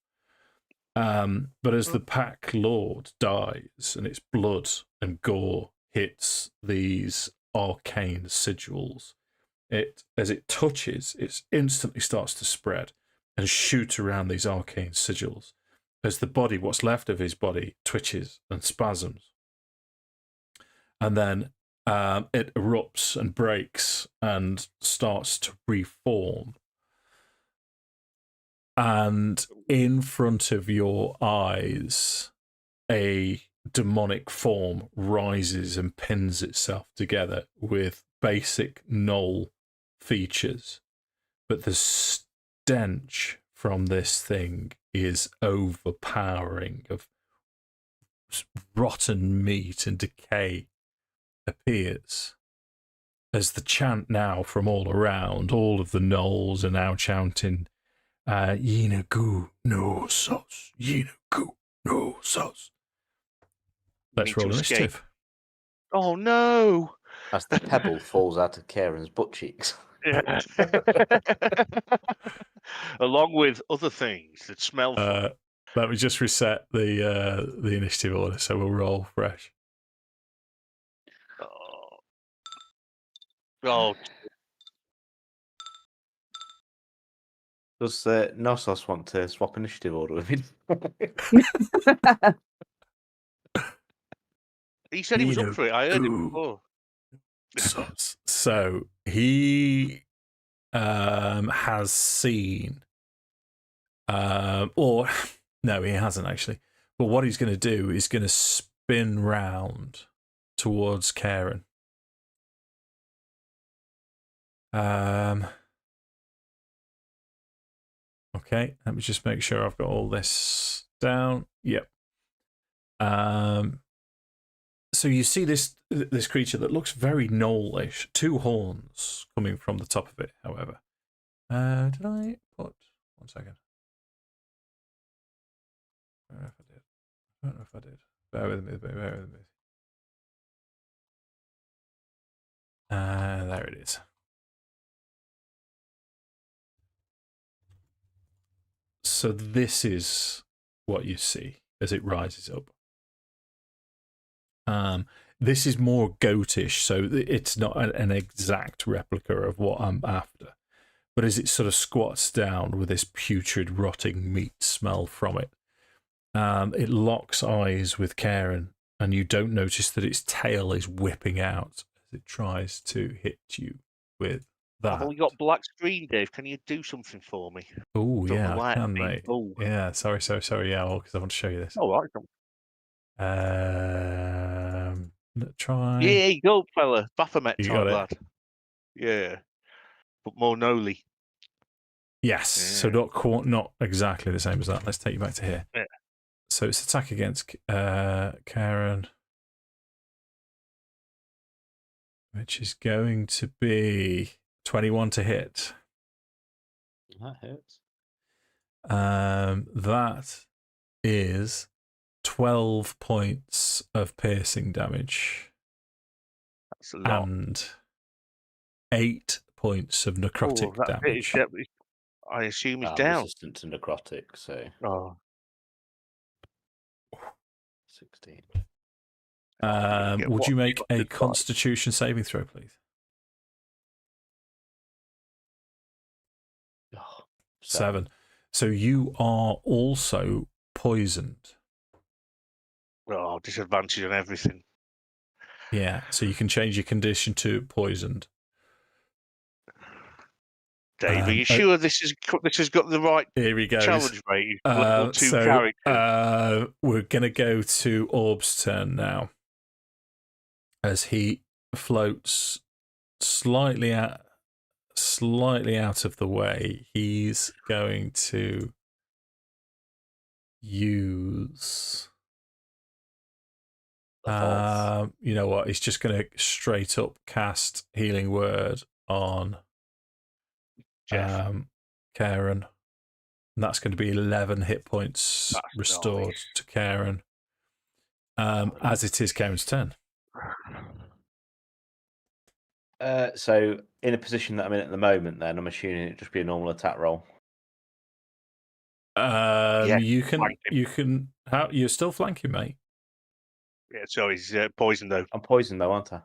But as the Pack Lord dies and its blood and gore hits these arcane sigils, as it touches, it instantly starts to spread and shoot around these arcane sigils as the body, what's left of his body, twitches and spasms. And then it erupts and breaks and starts to reform. And in front of your eyes, a demonic form rises and pins itself together with basic gnoll features. But the stench from this thing is overpowering, of rotten meat and decay appears as the chant now from all around, all of the gnolls are now chanting, Yinagu no sos, Yinagu no sos. Let's Need to roll escape. initiative. Oh no! As the pebble falls out of Kieran's butt cheeks. Yeah. Along with other things that smell fun. Let me just reset the initiative order, so we'll roll fresh. Oh, Does Nosos want to swap initiative order with me? he said he was up for it. I heard him before. So he has seen, or no, he hasn't actually. But what he's going to do is going to spin round towards Kairon. Okay, let me just make sure I've got all this down. Yep. So you see this creature that looks very gnollish. 2 horns coming from the top of it, however. Did I put... 1 second. I don't know if I did. I don't know if I did. Bear with me, bear with me. There it is. So this is what you see as it rises up. This is more goatish, so it's not an exact replica of what I'm after. But as it sort of squats down with this putrid, rotting meat smell from it, it locks eyes with Kairon, and you don't notice that its tail is whipping out as it tries to hit you with that. I've only got black screen, Dave. Can you do something for me? Oh, yeah, I can, me. mate. Oh. Yeah, sorry. Yeah, well, because I want to show you this. All right. Try. Yeah, you go, fella. Baphomet You type got it. lad. Yeah. But more Noli. Yes, so not exactly the same as that. Let's take you back to here. Yeah. So it's attack against Kairon, which is going to be 21 to hit. That hurts. That is 12 points of piercing damage. That's a lot. And 8 points of necrotic damage. I assume he's I'm down. resistant to necrotic, so Oh. 16. Would you make a Constitution saving throw, please? Oh, 7. So you are also poisoned. Oh, disadvantage on everything. Yeah, so you can change your condition to poisoned. Dave, are you sure this has got the right here he goes. challenge rate? Level 2 character. We're going to go to Orb's turn now. As he floats slightly out of the way, he's going to use... you know what? He's just going to straight up cast Healing Word on Kairon. And that's going to be 11 hit points restored to Kairon. As it is Kairon's turn. So in a position that I'm in at the moment, then I'm assuming it'd just be a normal attack roll. You can. How you're still flanking, mate? Yeah, so he's poisoned though. I'm poisoned though, aren't I?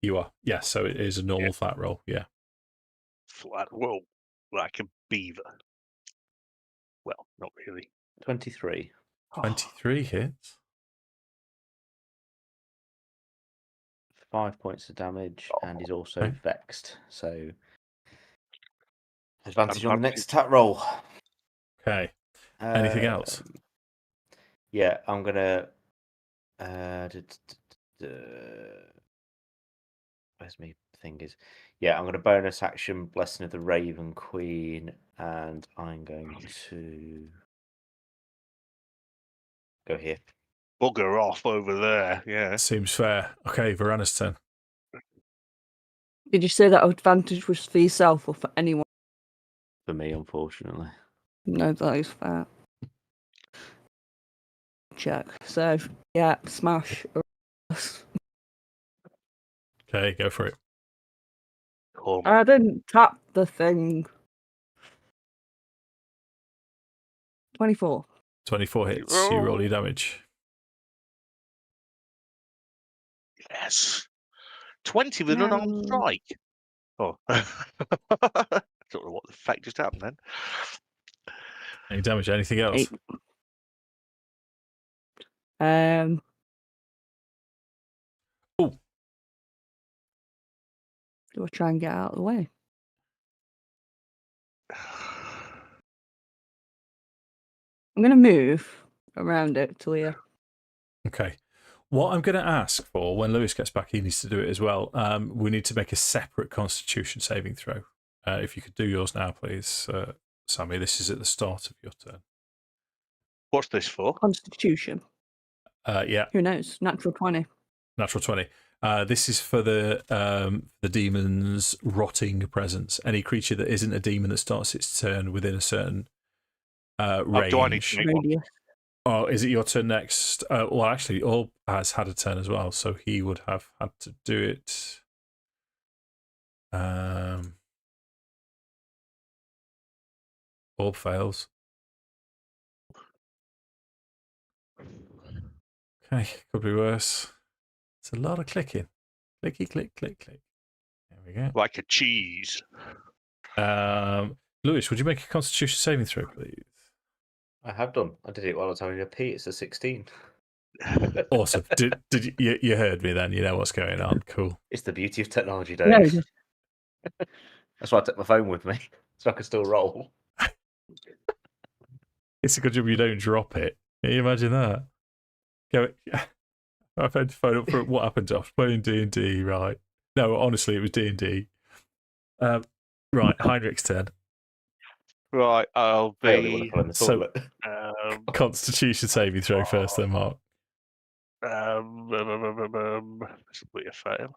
You are. Yes, so it is a normal flat roll. Yeah. Flat roll like a beaver. Well, not really. 23. 23 hits. 5 points of damage, and he's also vexed. So advantage on the next attack roll. Okay. Anything else? Yeah, I'm gonna. Where's my thing is? Yeah, I'm gonna bonus action Blessing of the Raven Queen, and I'm going to go here. Bugger off over there. Yeah. Seems fair. Okay, Vorana's turn. Did you say that advantage was for yourself or for anyone? For me, unfortunately. No, that is fair. Check. So, yeah, smash. Okay, go for it. Cool. I didn't tap the thing. 24. 24 hits. You roll your damage. Yes. 20 with an unarmed No. strike. Oh. I don't know what the fuck just happened then. Any damage? Anything else? 8. Oh. Do I try and get out of the way? I'm going to move around it till here. Okay. What I'm going to ask for when Lewis gets back, he needs to do it as well. We need to make a separate Constitution saving throw. If you could do yours now, please, Sammi. This is at the start of your turn. What's this for? Constitution. Yeah, Who knows? Natural 20. natural 20. This is for the demon's rotting presence. Any creature that isn't a demon that starts its turn within a certain range. Do I need to make one? Radius. Oh, is it your turn next? Well, actually, Orb has had a turn as well, so he would have had to do it. Orb fails. Okay, could be worse. It's a lot of clicking. Clicky, click, click, click. There we go. Like a cheese. Lewis, would you make a Constitution saving throw, please? I have done. I did it while I was having a pee. It's a 16. Awesome. Did you heard me then? You know what's going on. Cool. It's the beauty of technology, No, Dave. That's why I took my phone with me, so I can still roll. It's a good job you don't drop it. Can you imagine that? Go. I've had to phone up for what happened. I was playing D&D, right? No, honestly, it was D&D. Right, Heirnrich's turn. Right, I'll Failed it when I be. fell in the So- toilet. Constitution saving throw first, then, Mark. This will be a fail.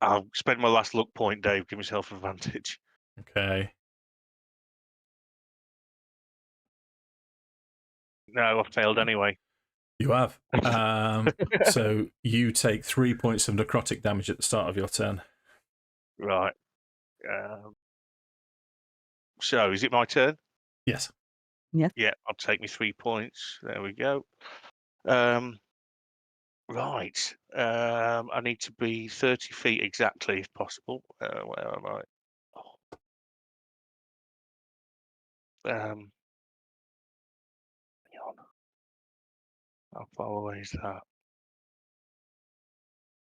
I'll spend my last luck point, Dave. Give myself advantage. Okay. No, I failed anyway. You have. So you take 3 points of necrotic damage at the start of your turn. Right. So, is it my turn? Yes. Yeah, I'll take me 3 points. There we go. Right. I need to be 30 feet exactly, if possible. Where am I? Hang on. How far away is that?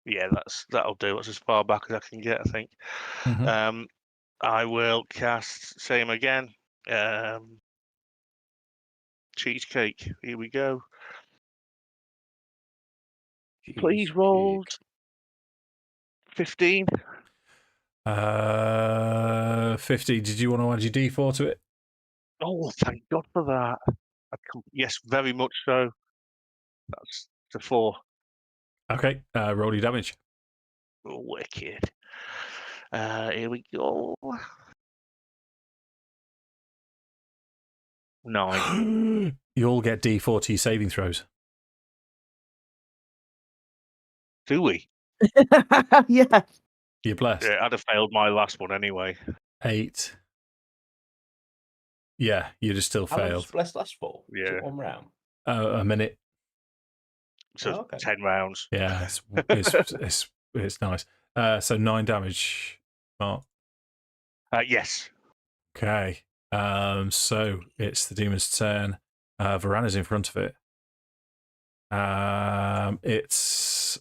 Yeah, that'll do. That's as far back as I can get, I think. Mhm. I will cast same again. Cheesecake. Here we go. Please roll 15. 50. Did you want to add your D4 to it? Oh, thank God for that. Yes, very much so. That's the 4. Okay. Roll your damage. Wicked. Here we go. 9. You all get D4 to your saving throws. Do we? Yeah. You're blessed. Yeah, I'd have failed my last one anyway. 8. Yeah, you'd have still How long does failed. Bless last for? Is Yeah. it 1 round? A minute. So Oh, okay. 10 rounds. Yeah, it's nice. So 9 damage, Mark. Yes. Okay. So it's the demon's turn. Vorana's in front of it. It's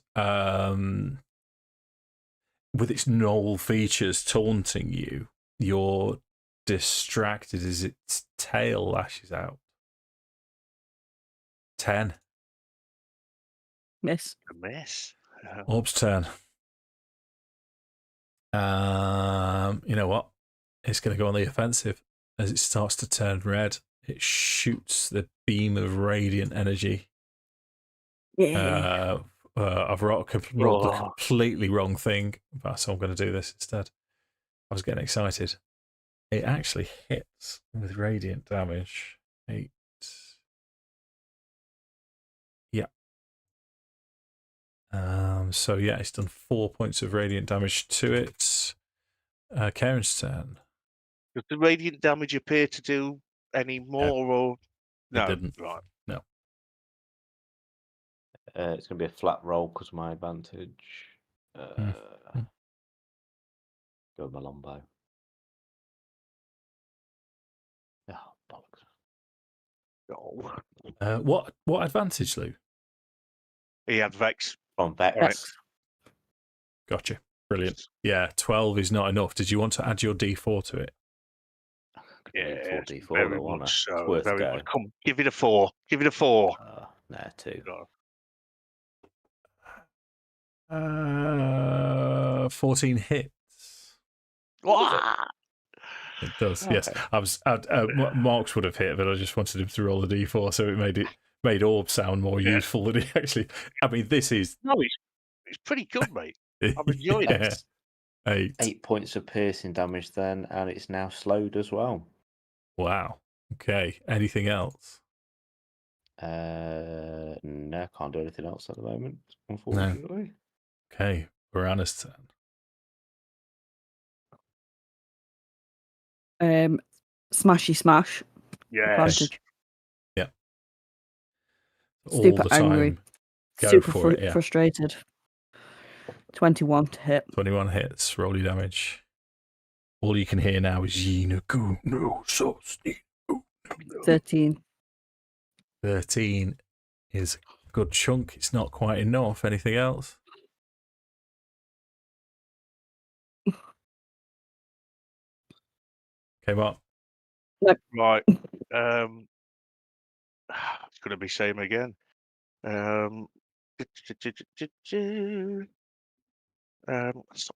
with its gnoll features taunting you. You're distracted as its tail lashes out. 10. Miss. A miss. Orb's turn. You know what? It's going to go on the offensive as it starts to turn red. It shoots the beam of radiant energy Yeah. I've rolled the completely wrong thing, so I'm going to do this instead. I was getting excited. It actually hits with radiant damage. 8. Yeah. So yeah, it's done 4 points of radiant damage to it. Kairon's turn. Does the radiant damage appear to do any more, or no? It didn't. Right. No. It's going to be a flat roll because of my advantage. Mm. Go with my longbow. Oh, bollocks. Oh. What advantage, Lou? He had Vex. From Vex. Yes. Gotcha. Brilliant. Yeah, 12 is not enough. Did you want to add your D4 to it? Yeah, 4d4 very though, wasn't much it? so. It's worth a Very go. much. Come, give it a 4. Give it a 4. No, 2. 14 hits. What? It does. Okay. Yes. Marks would have hit, but I just wanted him to roll the D4, so it made Orb sound more useful than he actually. I mean, this is. No, it's pretty good, mate. I'm enjoying it. Yeah. 8 points of piercing damage then, and it's now slowed as well. Wow. Okay. Anything else? No, I can't do anything else at the moment, unfortunately. Okay. Vorana's turn. Smashy smash. Yes. Advantage. Yeah. Super All the time. angry. Go Super for it, yeah. frustrated. 21 to hit. 21 hits. Roll your damage. All you can hear now is Yinaku no so 13. 13 is a good chunk. It's not quite enough. Anything else? Okay, Mark. Right. It's going to be same again. Stop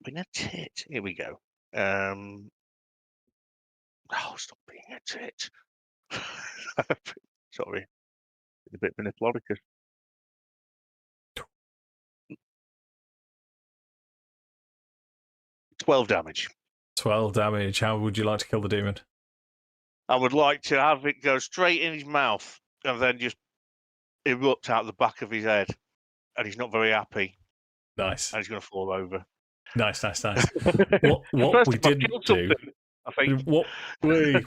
being a tit. Here we go. Stop being a tit. Sorry. A bit Miniplodicus. $12 damage. 12 damage. How would you like to kill the demon? I would like to have it go straight in his mouth and then just erupt out the back of his head. And he's not very happy. Nice. And he's going to fall over. Nice. What we didn't do, I think.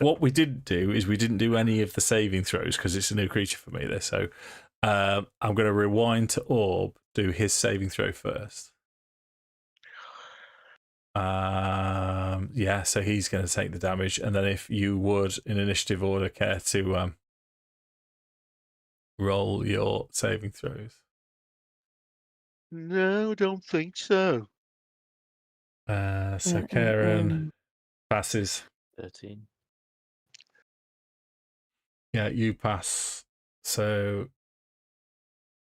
what we didn't do is we didn't do any of the saving throws because it's a new creature for me. This, so I'm going to rewind to Orb, do his saving throw first. Yeah, so he's going to take the damage, and then if you would, in initiative order, care to roll your saving throws. No, don't think so. So Kairon passes. 13. Yeah, you pass. So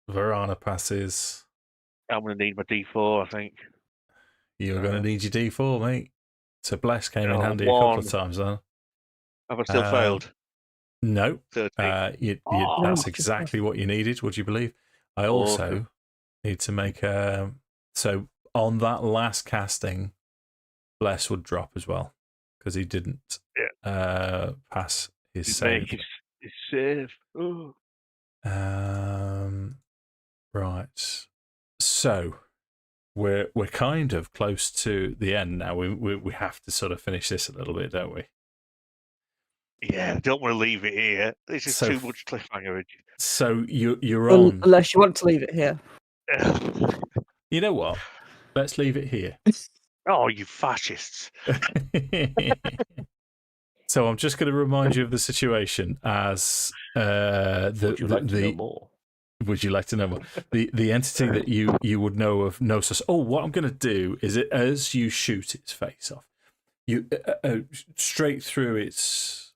Vorana passes. I'm going to need my D4, I think. You're going to need your D4, mate. So Bless came in handy a 1. couple of times, then. Have I still failed? No. 13. That's exactly what you needed, would you believe? I also Awesome. need to make a... So on that last casting, Bless would drop as well, because he didn't pass his save. Make his save. Oh. Right. So we're kind of close to the end now. We have to sort of finish this a little bit, don't we? Yeah, I don't want to leave it here. This is too much cliffhanger. So you're on. Unless you want to leave it here. You know what? Let's leave it here. Oh, you fascists. So I'm just going to remind you of the situation as Would you like to know more? Would you like to know more? The entity that you would know of Gnosis. Oh, what I'm going to do is as you shoot its face off, you straight through its.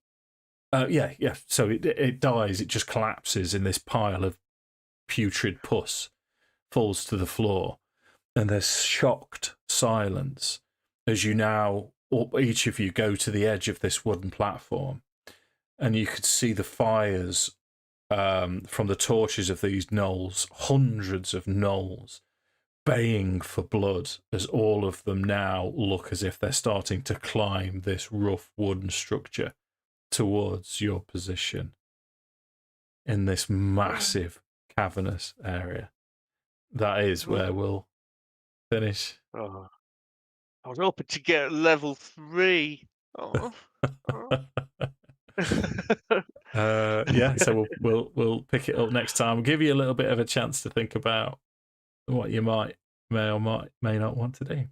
Yeah. So it dies. It just collapses in this pile of putrid pus, falls to the floor, and there's shocked silence as you now, each of you, go to the edge of this wooden platform, and you could see the fires from the torches of these gnolls, hundreds of gnolls baying for blood, as all of them now look as if they're starting to climb this rough wooden structure towards your position in this massive cavernous area. That is where we'll finish. Oh, I was hoping to get level 3. Oh. Yeah, so we'll pick it up next time. We'll give you a little bit of a chance to think about what you may or may not want to do.